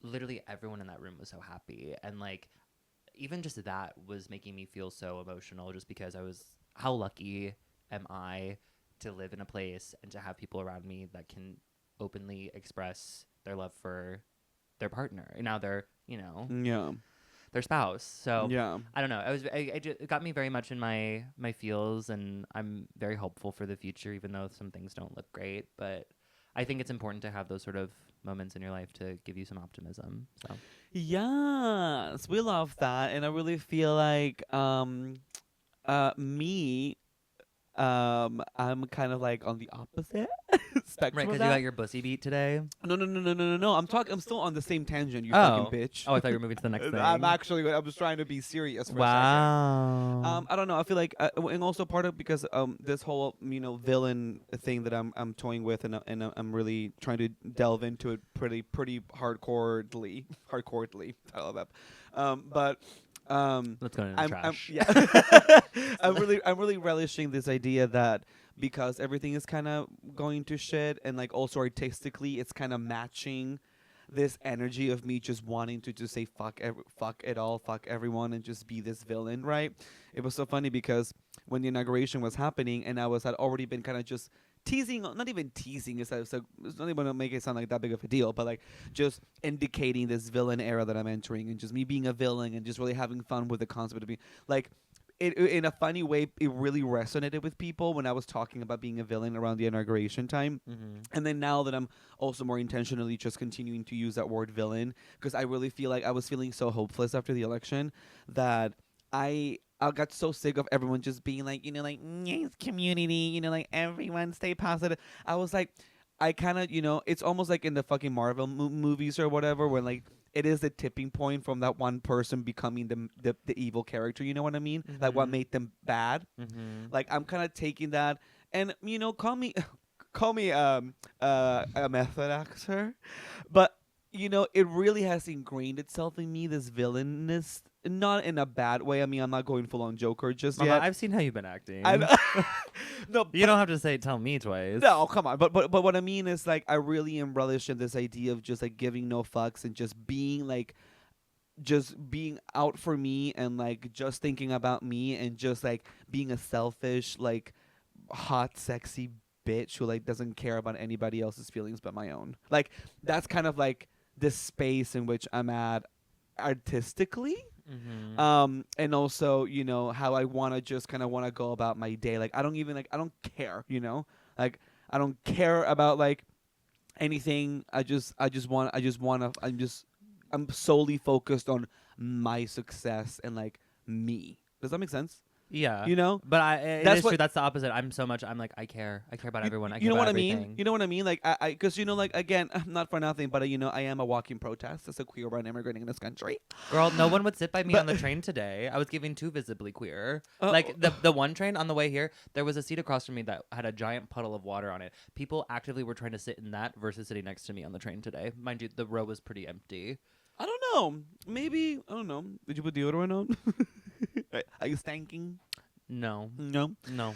literally everyone in that room was so happy, and like even just that was making me feel so emotional, just because how lucky am I to live in a place and to have people around me that can openly express their love for their partner. And now they're, their spouse. So yeah. I don't know. It got me very much in my feels, and I'm very hopeful for the future, even though some things don't look great. But I think it's important to have those sort of moments in your life to give you some optimism. So Yes, we love that, and I really feel like I'm kind of like on the opposite spectrum. right, because you got your bussy beat today. No. I'm still on the same tangent. You Oh. fucking bitch. Oh, I thought you were moving to the next thing. I was trying to be serious. For a Wow. second. I don't know. I feel like, and also part of because this whole villain thing that I'm toying with, and I'm really trying to delve into it pretty hardcorely. I love that. But. Let's go into the trash. I'm really relishing this idea that because everything is kind of going to shit, and like also artistically it's kind of matching this energy of me just wanting to just say fuck it all, fuck everyone, and just be this villain, right? It was so funny because when the inauguration was happening and had already been kind of just teasing, not even teasing, it's not even going to make it sound like that big of a deal, but like just indicating this villain era that I'm entering, and just me being a villain and just really having fun with the concept of being like, it in a funny way, it really resonated with people when I was talking about being a villain around the inauguration time. Mm-hmm. And then now that I'm also more intentionally just continuing to use that word villain, because I really feel like I was feeling so hopeless after the election that I got so sick of everyone just being like, yes, community, like everyone stay positive. I was like, I kind of, it's almost like in the fucking Marvel movies or whatever, when like it is the tipping point from that one person becoming the evil character. You know what I mean? Mm-hmm. Like what made them bad. Mm-hmm. Like I'm kind of taking that, and call me a method actor, but it really has ingrained itself in me, this villainous. Not in a bad way. I mean, I'm not going full on Joker just Mama, yet. I've seen how you've been acting. No, you don't have to tell me twice. No, come on. But what I mean is, like, I really am relishing this idea of just like giving no fucks and just being out for me, and like just thinking about me, and just like being a selfish, like hot, sexy bitch who like doesn't care about anybody else's feelings but my own. Like that's kind of like the space in which I'm at artistically. Mm-hmm. And also, how I want to go about my day. Like, I don't care, like, I don't care about like anything. I'm solely focused on my success and like me. Does that make sense? Yeah. You know? But it That's is what- true. That's the opposite. I'm like, I care about everyone. I care You know about what I everything. mean? You know what I mean? Like I because like again, not for nothing, but I am a walking protest as a queer brown immigrating in this country. Girl, no one would sit by me But- on the train today. I was giving too visibly queer. Oh. Like the one train on the way here, there was a seat across from me that had a giant puddle of water on it. People actively were trying to sit in that versus sitting next to me on the train today. Mind you, the row was pretty empty. I don't know. Maybe I don't know. Did you put deodorant on? Are you stanking? No. No. No.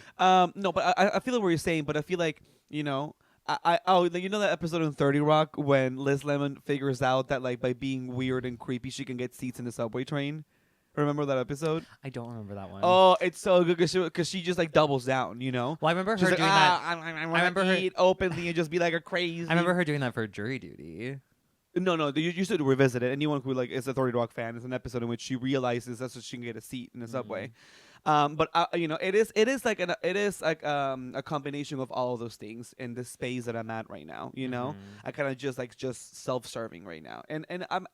No, but I feel like what you're saying, but I feel like, that episode in 30 Rock when Liz Lemon figures out that like by being weird and creepy she can get seats in the subway train. Remember that episode? I don't remember that one. Oh, it's so good because she just like doubles down, you know. Well, I remember She's her like, doing that. I remember her- eat openly and just be like a crazy. I remember her doing that for jury duty. No, you should revisit it. Anyone who like is a 30 Rock fan, is an episode in which she realizes that's so she can get a seat in the subway. But it is like a combination of all of those things in the space that I'm at right now. You know, I kind of just self-serving right now, and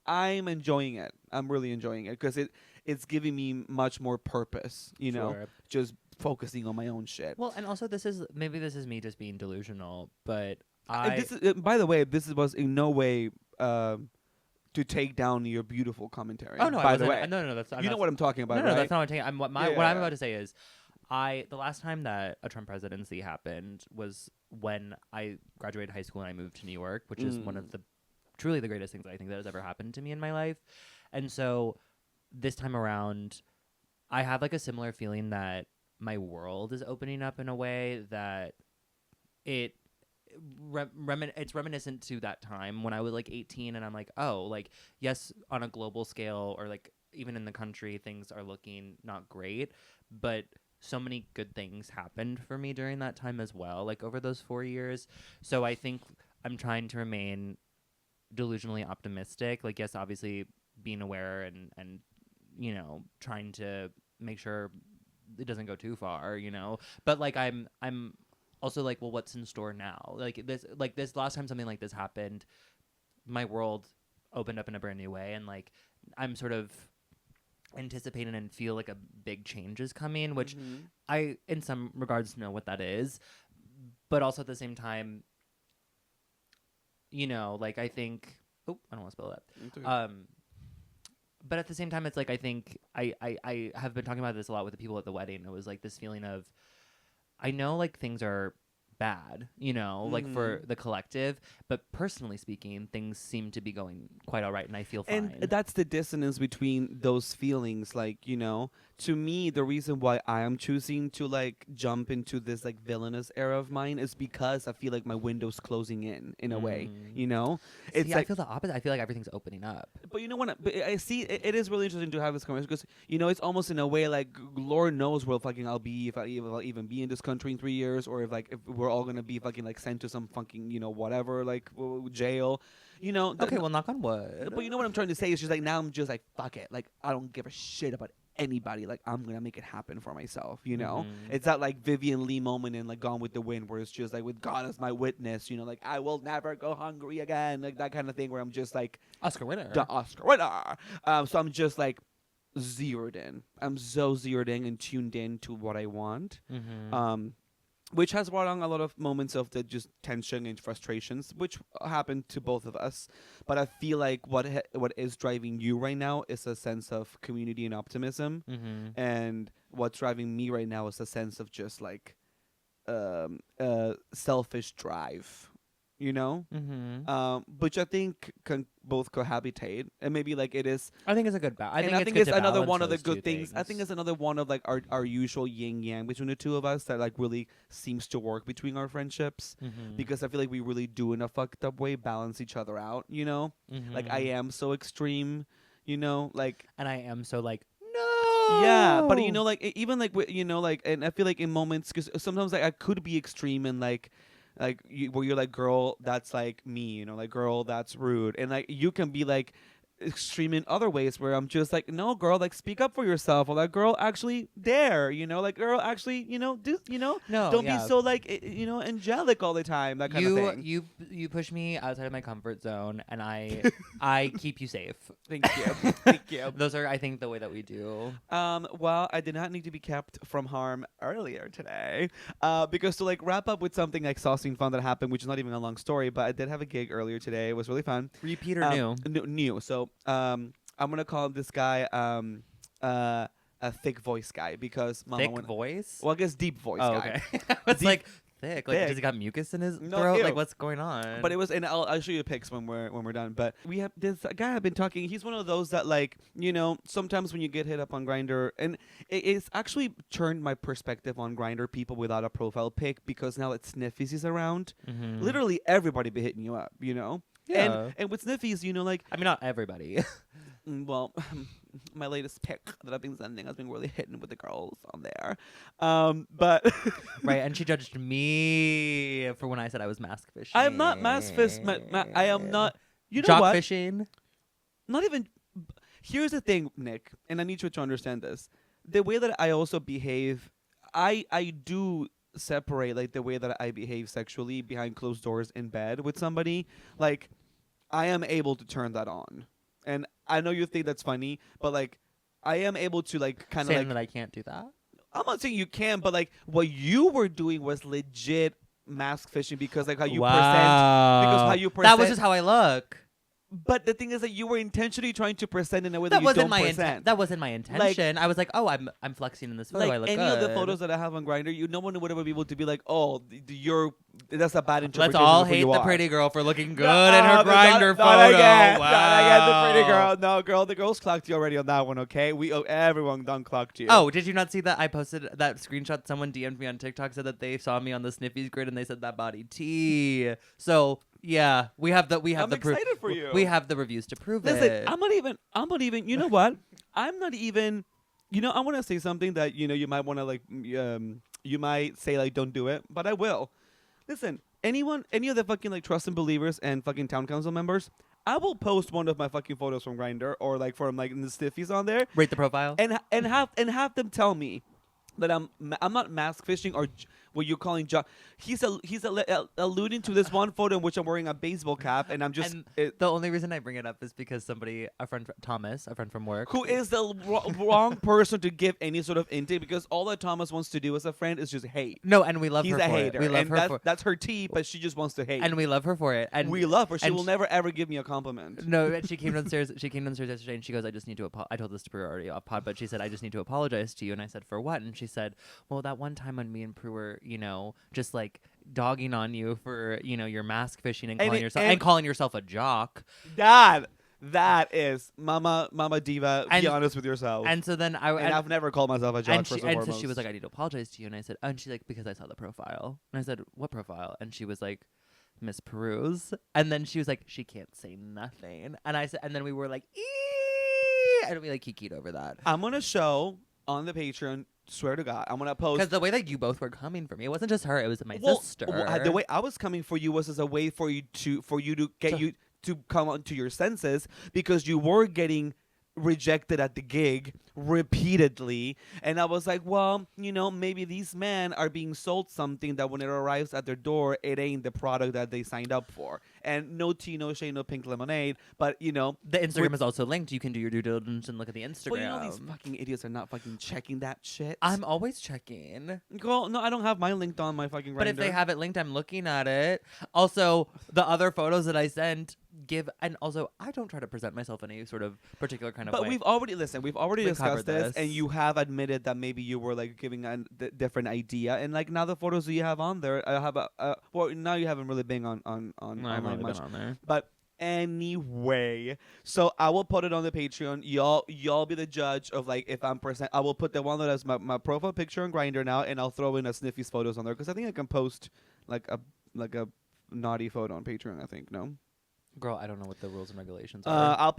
I'm enjoying it. I'm really enjoying it because it's giving me much more purpose. You know, Sure. just focusing on my own shit. Well, and also this is me just being delusional, but And this is, by the way, this was in no way to take down your beautiful commentary. Oh no! by the way, no, that's you know what I'm talking about, no, right? that's not what I'm taking. What I'm Yeah. about to say is, the last time that a Trump presidency happened was when I graduated high school and I moved to New York, which is one of the truly the greatest things I think that has ever happened to me in my life. And so this time around, I have like a similar feeling that my world is opening up in a way that it's reminiscent to that time when I was like 18 and I'm like, oh, like, yes, on a global scale or like even in the country, things are looking not great, but so many good things happened for me during that time as well, like over those 4 years. So I think I'm trying to remain delusionally optimistic. Like, yes, obviously being aware and trying to make sure it doesn't go too far, but like I'm also like, well, what's in store now? Like this last time something like this happened, my world opened up in a brand new way, and like I'm sort of anticipating and feel like a big change is coming, which I in some regards know what that is, but also at the same time, like I think I don't want to spell that. But at the same time, it's like I think I have been talking about this a lot with the people at the wedding. It was like this feeling of, I know like things are bad, like for the collective, but personally speaking, things seem to be going quite all right, and I feel fine. And that's the dissonance between those feelings. Like, to me, the reason why I am choosing to like jump into this like villainous era of mine is because I feel like my window's closing in a way. It's See, like, I feel the opposite. I feel like everything's opening up. but you know what? But I see it is really interesting to have this conversation because it's almost in a way like Lord knows where fucking I'll be if I'll even be in this country in 3 years, or if we're all gonna be fucking like sent to some fucking whatever like jail. Okay, well, knock on wood. But you know what I'm trying to say is just like now I'm just like fuck it, like I don't give a shit about anybody, like I'm gonna make it happen for myself. It's that like Vivian Lee moment in like Gone with the Wind where it's just like with God as my witness, like I will never go hungry again, like that kind of thing where I'm just like Oscar winner. the Oscar winner. So I'm just like zeroed in. I'm so zeroed in and tuned in to what I want. Which has brought on a lot of moments of the just tension and frustrations, which happened to both of us. But I feel like what is driving you right now is a sense of community and optimism, and what's driving me right now is a sense of just like selfish drive. Which I think can both cohabitate, and maybe like it is. I think it's a good balance. I think it's another one of the good things. I think it's another one of like our usual yin yang between the two of us that like really seems to work between our friendships, because I feel like we really do in a fucked up way balance each other out. Like I am so extreme, like, and I am so like. No. Yeah, but like even like like, and I feel like in moments because sometimes like I could be extreme and like where you're like, girl, that's like me, like girl, that's rude, and like you can be like extreme in other ways where I'm just like, no, girl, like speak up for yourself, or like, girl, actually dare, like, girl, actually, do, No, don't yeah. be so like, angelic all the time, that kind of thing. You push me outside of my comfort zone, and I keep you safe. Thank you, thank you. Those are, I think, the way that we do. Well, I did not need to be kept from harm earlier today, because to like wrap up with something like saucy and fun that happened, which is not even a long story, but I did have a gig earlier today. It was really fun. Repeat or new? New. So I'm gonna call this guy a thick voice guy because Thick voice? Well, I guess deep voice Oh, guy. okay. It's Deep- like thick. Like, thick. does he got mucus in his No, throat? ew. Like, what's going on? But it was, and I'll show you the pics when we're done. But we have this guy I've been talking. He's one of those that like, sometimes when you get hit up on Grindr, and it's actually turned my perspective on Grindr people without a profile pic, because now that Sniffies is around, Mhm. literally everybody be hitting you up, Yeah. And with Sniffies, like, I mean, not everybody. well, my latest pic that I've been sending has been really hitting with the girls on there. But Right, and she judged me for when I said I was mask fishing. I am not mask fish. I am not. You know Jock what? fishing. Not even. Here's the thing, Nick, and I need you to understand this. The way that I also behave, I do separate like the way that I behave sexually behind closed doors in bed with somebody. Like, I am able to turn that on, and I know you think that's funny, but like, I am able to like kind of Saying like. that I can't do that. I'm not saying you can, but like what you were doing was legit mask fishing, because like how you present. Because how you present. That was just how I look. But the thing is that you were intentionally trying to present in a way that That you wasn't don't my present. that wasn't my intention. I was like, oh, I'm flexing in this photo. Like I look any good. of the photos that I have on Grindr, no one would ever be able to be like, oh, that's a bad interpretation. Let's all of who hate you the are. pretty girl for looking good in her not Grindr photo. Not again, Wow. not again, the pretty girl. No, girl, the girls clocked you already on that one. Okay, everyone done clocked you. Oh, did you not see that? I posted that screenshot. Someone DM'd me on TikTok, said that they saw me on the Sniffies grid and they said that body T. So yeah, we have the I'm the proof. excited for you. We have the reviews to prove Listen, it. I'm not even. You know what? I'm not even. I want to say something that you might want to like. You might say like, don't do it, but I will. Listen, any of the fucking like trust and believers and fucking town council members, I will post one of my fucking photos from Grindr or like from like the Stiffies on there, Rate the profile. and have them tell me that I'm not mask fishing or what you're calling he's alluding to this one photo in which I'm wearing a baseball cap, and I'm just And the only reason I bring it up is because a friend Thomas, a friend from work, who is the wrong person to give any sort of intake, because all that Thomas wants to do as a friend is just hate. No, and we love He's her a for hater. it. We love and her for that's her tea, but she just wants to hate. and we love her for it. And we love her. She and will never ever give me a compliment. No, and she came downstairs. She came downstairs yesterday, and she goes, "I just need to." I told this to Peru already off pod, but she said, "I just need to apologize to you." And I said, "For what?" And she said, "Well, that one time when me and Peru were, just like dogging on you for, your mask fishing and calling yourself a jock." That is Mama Diva. Be And- honest with yourself. And so then I've never called myself a jock. and First she, and and so foremost. she was like, "I need to apologize to you." And I said, and she's like, "Because I saw the profile." And I said, "What profile?" And she was like, "Miss Peru's." And then she was like, "She can't say nothing." And I said, and then we were like, "Eee!" And we like kikied over that. I'm gonna show on the Patreon. Swear to God, I'm gonna post. Because the way that you both were coming for me, it wasn't just her; it was my sister. The way I was coming for you was as a way for you to get you to come onto your senses, because you were getting rejected at the gig repeatedly, and I was like, well, maybe these men are being sold something that when it arrives at their door, it ain't the product that they signed up for. And no tea, no shade, no pink lemonade, but the Instagram is also linked. You can do your due diligence and look at the Instagram. Well, these fucking idiots are not fucking checking that shit. I'm always checking. Girl, no, I don't have mine linked on my fucking Grindr. But if they have it linked, I'm looking at it. Also, the other photos that I sent and also I don't try to present myself in any sort of particular kind of way. But we've already discussed covered this, this. and you have admitted that maybe you were like giving a different idea, and like now the photos that you have on there, I have well, now you haven't really been on No, I've online only much, been on there. but anyway, so I will put it on the Patreon. Y'all be the judge of like if I'm percent. I will put the one that has my profile picture on Grindr now, and I'll throw in a Sniffy's photos on there, because I think I can post like a naughty photo on Patreon. I think no. Girl, I don't know what the rules and regulations are. I'll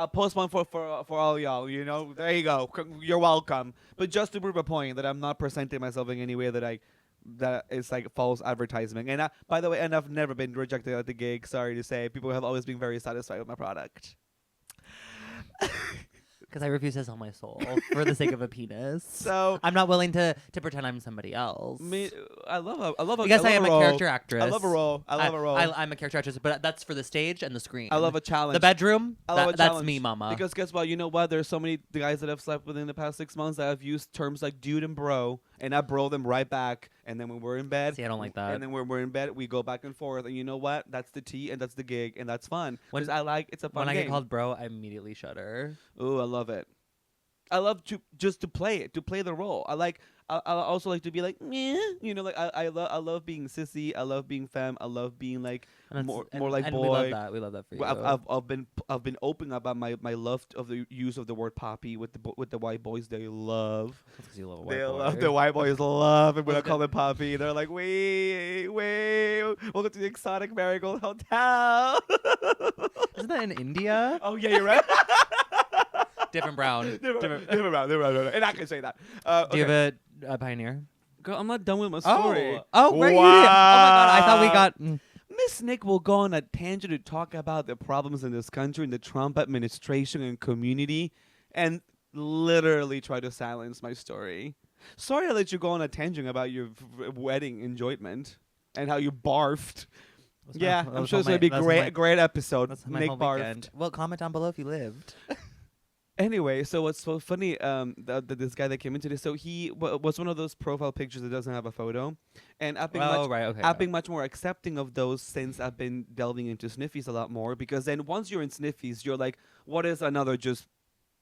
post one for all y'all. There you go. You're welcome. But just to prove a point that I'm not presenting myself in any way that is like false advertisement. And by the way, I've never been rejected at the gig. Sorry to say, people have always been very satisfied with my product. Because I refuse to sell my soul for the sake of a penis. So I'm not willing to pretend I'm somebody else. I love a Because I am a role. character actress. I love a role. I love a role. I'm a character actress, but that's for the stage and the screen. I love a challenge. The bedroom, I love a that's challenge. me, mama. Because guess what? You know what? There's so many guys that I've slept with in the past 6 months that have used terms like dude and bro, and I bro them right back. And then when we're in bed, See, I don't like that. And then when we're in bed, we go back and forth. And you know what? That's the tea, and that's the gig, and that's fun. Because it's a fun When I game. get called bro, I immediately shudder. Ooh, I love it. I love to play it, to play the role. I also like to be like, meh. You know, like I love being sissy. I love being femme. I love being like more like and boy. We love that for you. I've been open about my love of the use of the word poppy with the white boys. They love. That's 'cause you love a They white boy. love the white boys love it when I Well, call them poppy. They're like, wait, welcome to the exotic marigold hotel. Isn't that in India? Oh yeah, you're right. Different brown. Different round. And I can say that. Do you have a pioneer? Girl, I'm not done with my story. Oh, right. Wow. Oh my god, I thought we got. Miss Nick will go on a tangent to talk about the problems in this country, in the Trump administration and community, and literally try to silence my story. Sorry I let you go on a tangent about your wedding enjoyment and how you barfed. I'm sure it's going to be a great episode. That's my Nick whole barfed. weekend. Well, comment down below if you lived. Anyway, so what's so funny, this guy that came into this, so he was one of those profile pictures that doesn't have a photo. And I've been I've been much more accepting of those since I've been delving into sniffies a lot more, because then once you're in sniffies, you're like, what is another just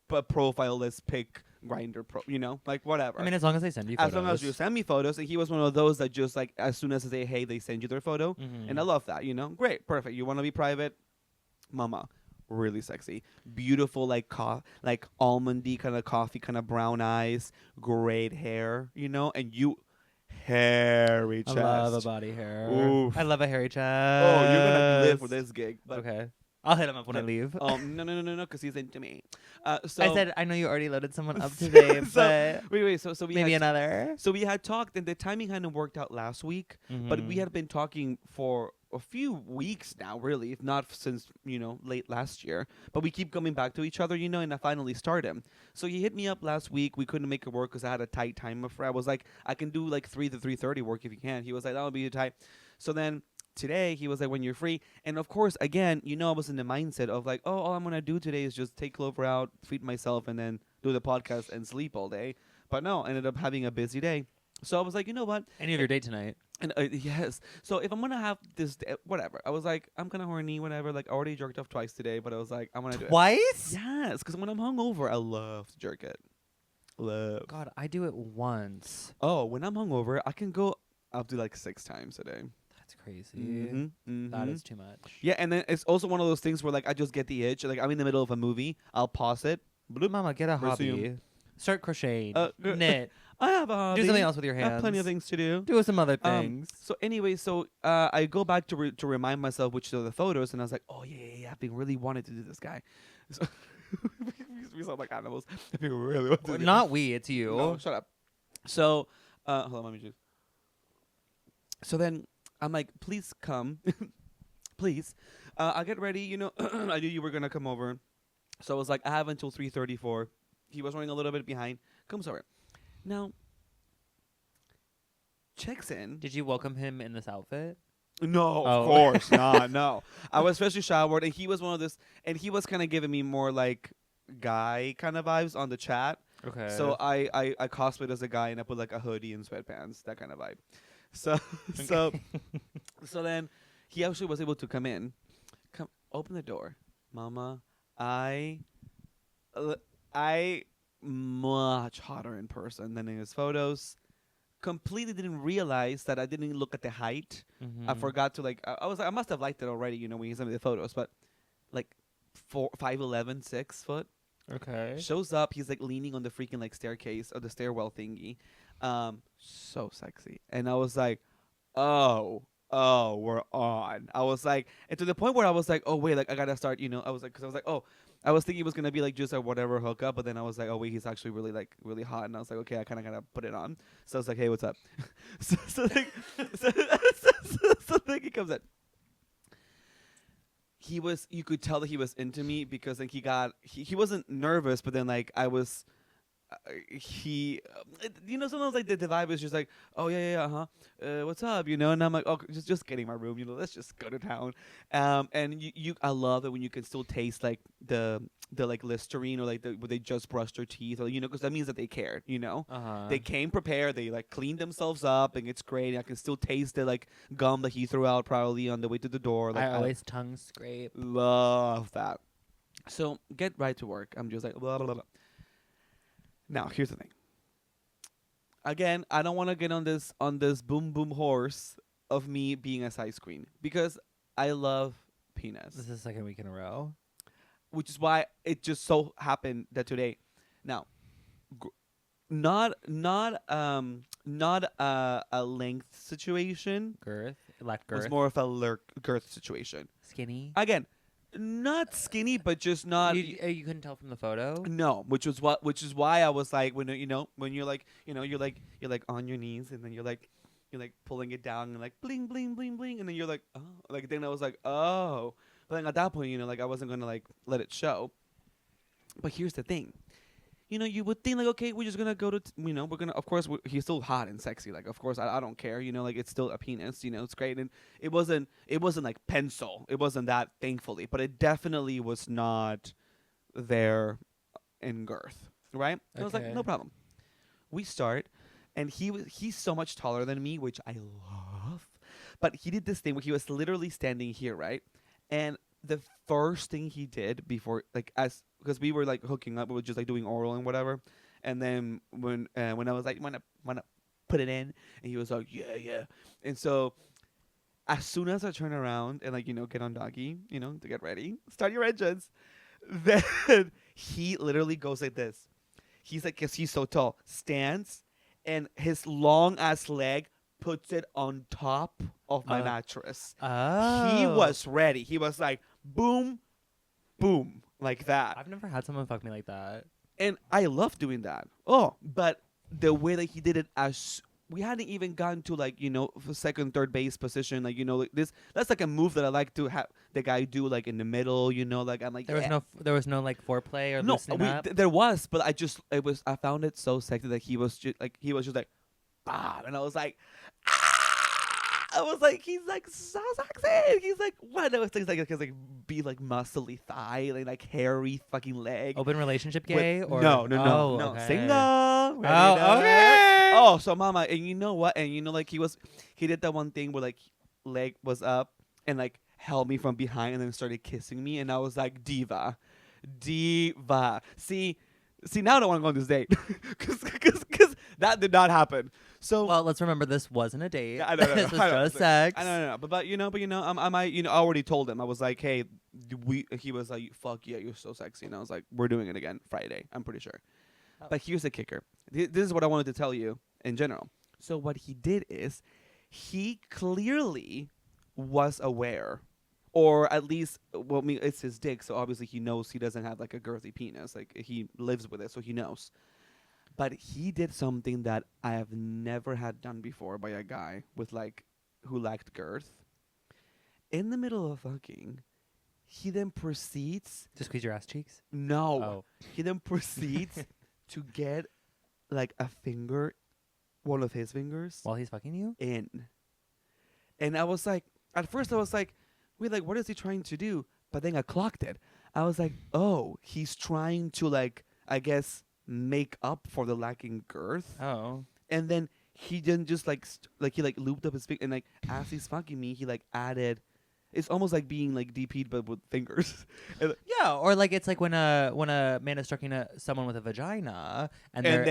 profile-less pic grinder you know, like whatever. I mean, as long as they send you photos. As long as you send me photos, and he was one of those that just like, as soon as I say hey, they send you their photo. Mm-hmm. And I love that, you know. Great, perfect. You want to be private? Mama. Really sexy, beautiful, like almondy kind of coffee, kind of brown eyes, great hair, you know, and you hairy chest. I love a body hair. Oof. I love a hairy chest. Oh, you're gonna live for this gig. But Okay, I'll hit him up when I leave. No, because he's into me. So I said I know you already loaded someone up today, but wait. So we maybe another. So we had talked, and the timing hadn't worked out last week, but we had been talking for a few weeks now, really, if not since, you know, late last year. But we keep coming back to each other, you know, and I finally started him. So he hit me up last week. We couldn't make it work because I had a tight time. I was like, I can do like 3 to 3:30 work if you can. He was like, that would be tight. So then today he was like, when you're free. And of course, again, you know, I was in the mindset of like, oh, all I'm going to do today is just take Clover out, feed myself, and then do the podcast and sleep all day. But no, I ended up having a busy day. So I was like, you know what? And you have your date tonight. And yes. So if I'm going to have this, whatever. I was like, I'm kind of horny, whatever. Like, I already jerked off twice today, but I was like, I'm going to do it. Twice? Yes, because when I'm hungover, I love to jerk it. Love. God, I do it once. Oh, when I'm hungover, I can go up to like 6 times a day. That's crazy. That is too much. Yeah, and then it's also one of those things where like I just get the itch. Like I'm in the middle of a movie, I'll pause it. Bloop. Mama, get a hobby. Resume. Start crocheting. Knit. I have a hobby. Do something else with your I hands. have plenty of things to do. Do some other things. So anyway, I go back to remind myself which are the photos, and I was like, oh yeah, I've been really wanted to do this guy. So we sound like animals. I've been really wanted to do Not we, it's you. No, shut up. So hold on, let me just. So then I'm like, please come, please. I'll get ready. You know, I knew you were gonna come over, so I was like, I have until 3:34. He was running a little bit behind. Comes over. Now, checks in. Did you welcome him in this outfit? No, of course not. No, I was freshly showered, and he was one of this, and he was kind of giving me more like guy kind of vibes on the chat. Okay. So I cosplayed as a guy, and I put like a hoodie and sweatpants, that kind of vibe. So so then he actually was able to come in, open the door, Mama. I much hotter in person than in his photos. Completely didn't realize that I didn't look at the height. I forgot to like. I was like, I must have liked it already, you know, when he sent me the photos. But like 5'11", 6 foot. Okay. Shows up. He's like leaning on the freaking like staircase or the stairwell thingy. So sexy. And I was like, oh, we're on. I was like, and to the point where I was like, oh wait, like I gotta start. You know, I was like, because I was like, oh. I was thinking it was going to be like just a whatever hookup, but then I was like, oh, wait, he's actually really hot. And I was like, okay, I kind of got to put it on. So I was like, hey, what's up? so then he comes in. you could tell that he was into me because like he wasn't nervous, but then like I was sometimes like the vibe is just like, oh yeah, what's up, and I'm like, oh, just getting my room, let's just go to town. And I love it when you can still taste like the like Listerine, or like where they just brushed their teeth, or because that means that they cared. They came prepared, they like cleaned themselves up, and it's great. I can still taste the like gum that he threw out probably on the way to the door. Like, I always tongue scrape. Love that. So get right to work. I'm just like blah, blah, blah. Now, here's the thing. Again, I don't want to get on this boom boom horse of me being a size queen, because I love penis. This is the second week in a row. Which is why it just so happened that today. Now, not a length situation. Girth. Lack It was girth. more of a girth situation. Skinny. Again, not skinny, but just not. You couldn't tell from the photo. No, which is why I was like, when you're like, you're like on your knees, and then you're like pulling it down, and like bling bling bling bling, and then you're like, oh, like then I was like, oh, but then at that point, like I wasn't gonna like let it show. But here's the thing. You would think like, okay, we're just gonna go to, we're gonna, of course, he's still hot and sexy. Like, of course, I don't care. Like it's still a penis. It's great, and it wasn't like pencil. It wasn't that, thankfully, but it definitely was not there in girth, right? Okay. I was like, no problem. We start, and he's so much taller than me, which I love. But he did this thing where he was literally standing here, right? And the first thing he did before, like, because we were like hooking up, we were just like doing oral and whatever. And then when I was like, wanna put it in, and he was like, yeah. And so as soon as I turn around and like get on doggy, to get ready, start your engines, then he literally goes like this. He's like, because he's so tall, stands, and his long ass leg puts it on top of my mattress. Oh. He was ready. He was like, boom, boom, like that. I've never had someone fuck me like that. And I love doing that. Oh, but the way that he did it, as we hadn't even gotten to like, second, third base position. Like, like this, that's like a move that I like to have the guy do, like in the middle, like, I'm like, there was no like foreplay or loosening up? There was, but I found it so sexy that he was just like, bah, and I was like, I was like, he's like so sexy. He's like, what? It was like his like be like muscly thigh, like hairy fucking leg. Open relationship gay or no, okay. Single. Okay. Oh, so mama, and you know what? And like he did that one thing where like leg was up and like held me from behind and then started kissing me, and I was like, diva. See, now I don't want to go on this date because that did not happen. So well, let's remember this wasn't a date. Yeah, I know, this was just sex. I know, but I already told him. I was like, hey, he was like, fuck yeah, you're so sexy, and I was like, we're doing it again Friday, I'm pretty sure. Oh. But here's the kicker. This is what I wanted to tell you in general. So what he did is, he clearly was aware. Or at least, well, I mean, it's his dick, so obviously he knows he doesn't have like a girthy penis. Like, he lives with it, so he knows. But he did something that I have never had done before by a guy with like who lacked girth. In the middle of fucking, he then proceeds to squeeze your ass cheeks. No, oh. He then proceeds to get like a finger, one of his fingers, while he's fucking you in. And I was like, at first I was like, wait, like, what is he trying to do? But then I clocked it. I was like, oh, he's trying to, like, I guess, make up for the lacking girth. Oh. And then he didn't just, like, he, like, looped up his finger. And, like, as he's fucking me, he, like, added. It's almost like being, like, DP'd, but with fingers. Yeah, or, like, it's like when a man is stroking someone with a vagina, and their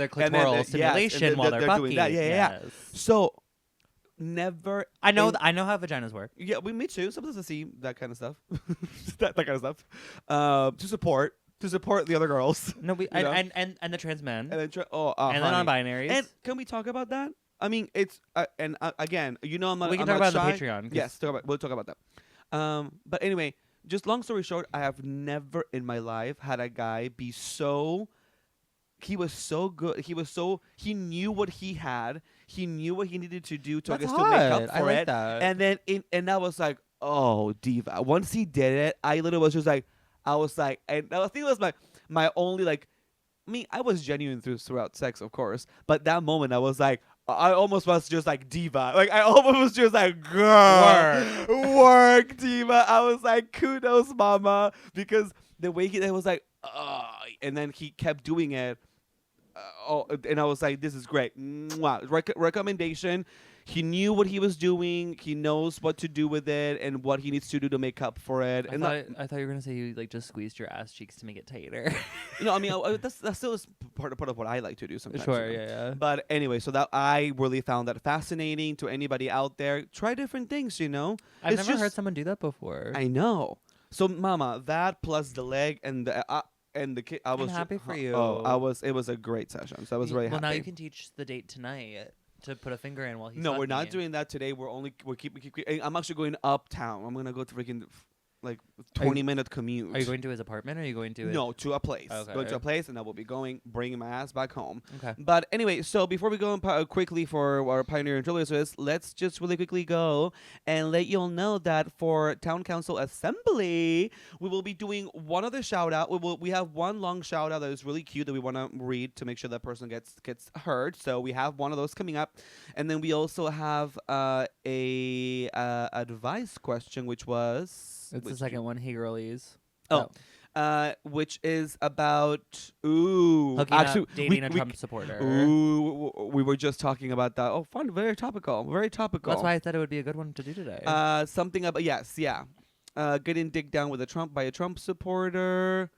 clitoral stimulation while they're fucking. Doing that. Yeah. So... Never. I know how vaginas work. Yeah, me too. Sometimes I see that kind of stuff. that kind of stuff. To support the other girls. No, and the trans men. And then the non-binaries. And can we talk about that? I mean, it's again, I'm not. We can talk about the Patreon. Yes, we'll talk about that. But anyway, just long story short, I have never in my life had a guy be so. He was so good. He knew what he had. He knew what he needed to do to, I guess, to make up for it. That. And then, and I was like, oh, diva. Once he did it, I literally was just like, I was like, and I think it was my only like, I was genuine throughout sex, of course, but that moment I was like, I almost was just like diva. Like I almost was just like, girl, work diva. I was like, kudos, mama, because the way he was like, and then he kept doing it. And I was like, this is great. Mwah. Recommendation. He knew what he was doing. He knows what to do with it and what he needs to do to make up for it. I thought you were gonna say you like just squeezed your ass cheeks to make it tighter. I mean, that's still is part of what I like to do sometimes. Sure, yeah. But anyway, so that I really found that fascinating. To anybody out there, try different things. I've never heard someone do that before. I know. So, mama, that plus the leg and the kid, I'm happy for you. It was a great session. So I was very happy. Well, now you can teach the date tonight to put a finger in while he's. No, we're not doing that today. We're keep. I'm actually going uptown. I'm gonna go to freaking like 20-minute commute. Are you going to his apartment or are you going to No, to a place. Okay. Going to a place, and I will be bringing my ass back home. Okay. But anyway, so before we go quickly for our Pioneer and Trailblazers, let's just really quickly go and let you all know that for Town Council Assembly, we will be doing one other shout out. We have one long shout out that is really cute that we want to read to make sure that person gets heard. So we have one of those coming up, and then we also have a advice question, which was. It's the second one. Hey, girlies. Which is about dating a Trump supporter. We were just talking about that. Oh, fun, very topical. That's why I thought it would be a good one to do today. Something about getting digged down with by a Trump supporter.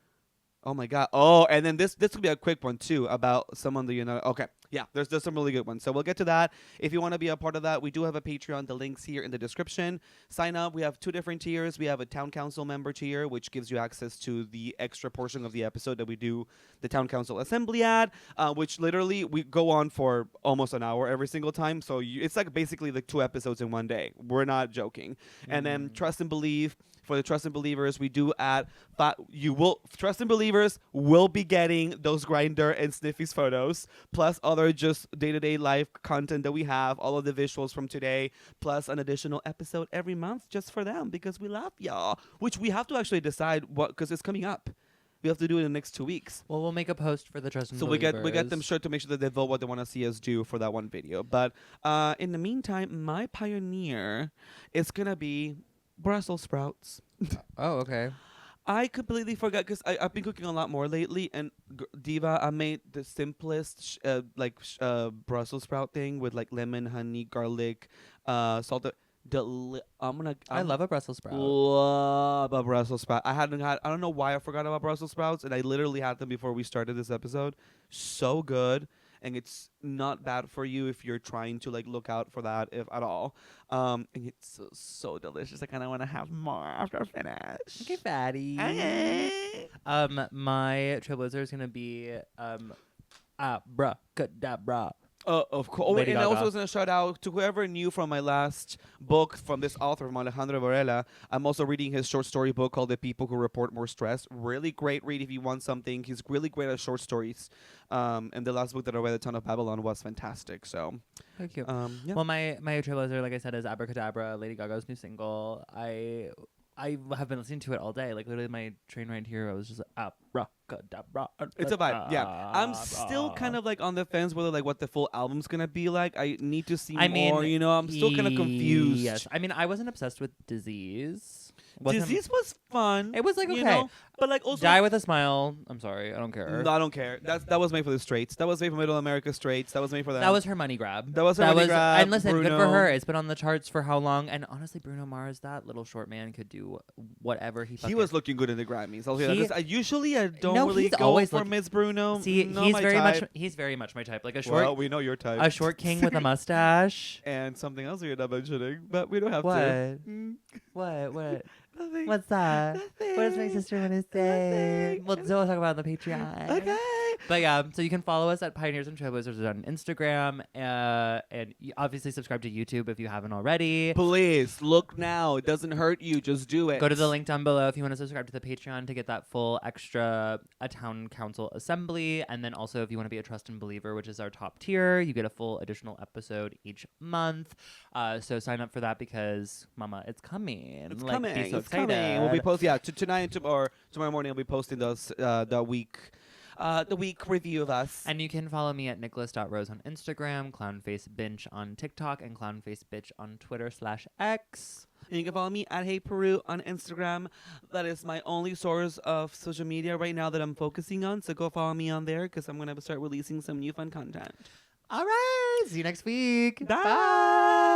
Oh my God. Oh, and then this will be a quick one too about someone that Okay. Yeah, there's some really good ones. So we'll get to that. If you want to be a part of that, we do have a Patreon. The link's here in the description. Sign up. We have 2 different tiers. We have a Town Council member tier, which gives you access to the extra portion of the episode that we do the Town Council Assembly at, which literally we go on for almost an hour every single time. So it's like basically like 2 episodes in one day. We're not joking. And then Trust and Believe. For the Trust and Believers, we do Trust and Believers will be getting those Grindr and Sniffy's photos, plus other just day-to-day life content that we have, all of the visuals from today, plus an additional episode every month just for them because we love y'all, which we have to actually decide because it's coming up. We have to do it in the next 2 weeks. Well, we'll make a post for the Trust and Believers. So we get them sure to make sure that they vote what they want to see us do for that one video. But in the meantime, my pioneer is going to be Brussels sprouts. Oh, okay. I completely forgot because I've been cooking a lot more lately. And Diva, I made the simplest Brussels sprout thing with like lemon, honey, garlic, salt. I love a Brussels sprout. Love a Brussels sprout. I don't know why I forgot about Brussels sprouts, and I literally had them before we started this episode. So good. And it's not bad for you if you're trying to like look out for that, if at all. And it's so delicious. I kind of want to have more after I finish. Okay, fatty. My trailblazer is gonna be abracadabra. Of course. Lady And I Gaga. also was going to shout out to whoever knew from my last book from this author, from Alejandro Varela. I'm also reading his short story book called The People Who Report More Stress. Really great read if you want something. He's really great at short stories. And the last book that I read, The Town of Babylon, was fantastic. So, thank you. Yeah. Well, my trailblazer, like I said, is Abracadabra, Lady Gaga's new single. I have been listening to it all day. Like literally, my train ride here, I was just abracadabra. It's a vibe. Yeah, I'm still kind of like on the fence whether like what the full album's gonna be like. I need to see more. I'm still kind of confused. Yes, I mean, I wasn't obsessed with Disease. Disease was fun. It was like okay, but like also Die with a Smile. I'm sorry, I don't care. No, I don't care. That was made for the straights. That was made for Middle America straights. That was made for them. That was her money grab. That was her money grab. And listen, Bruno. good for her. It's been on the charts for how long? And honestly, Bruno Mars, that little short man, could do whatever he. He was looking good in the Grammys. I'll hear that. Usually I don't really go always for Miss Bruno. See, he's very much my type. Like a short. Well, we know your type. A short king with a mustache. And something else you're not mentioning, but we don't have what? to. What? Nothing. What's that? Nothing. What does my sister want to say? We'll talk about it on the Patreon. Okay. But yeah, so you can follow us at Pioneers and Trailblazers on Instagram, and obviously subscribe to YouTube if you haven't already. Please look now. It doesn't hurt you. Just do it. Go to the link down below if you want to subscribe to the Patreon to get that full extra a town council assembly. And then also if you want to be a trust and believer, which is our top tier, you get a full additional episode each month. So sign up for that because, mama, it's coming. It's like, coming. Be so it's excited. coming. We'll be posting. Yeah, tonight or tomorrow morning. We'll be posting those the week review of us. And you can follow me at nicholas.rose on Instagram, clownfacebinch on TikTok, and clownfacebitch on Twitter/X. And you can follow me at Hey Peru on Instagram. That is my only source of social media right now that I'm focusing on. So go follow me on there because I'm going to start releasing some new fun content. All right. See you next week. Bye.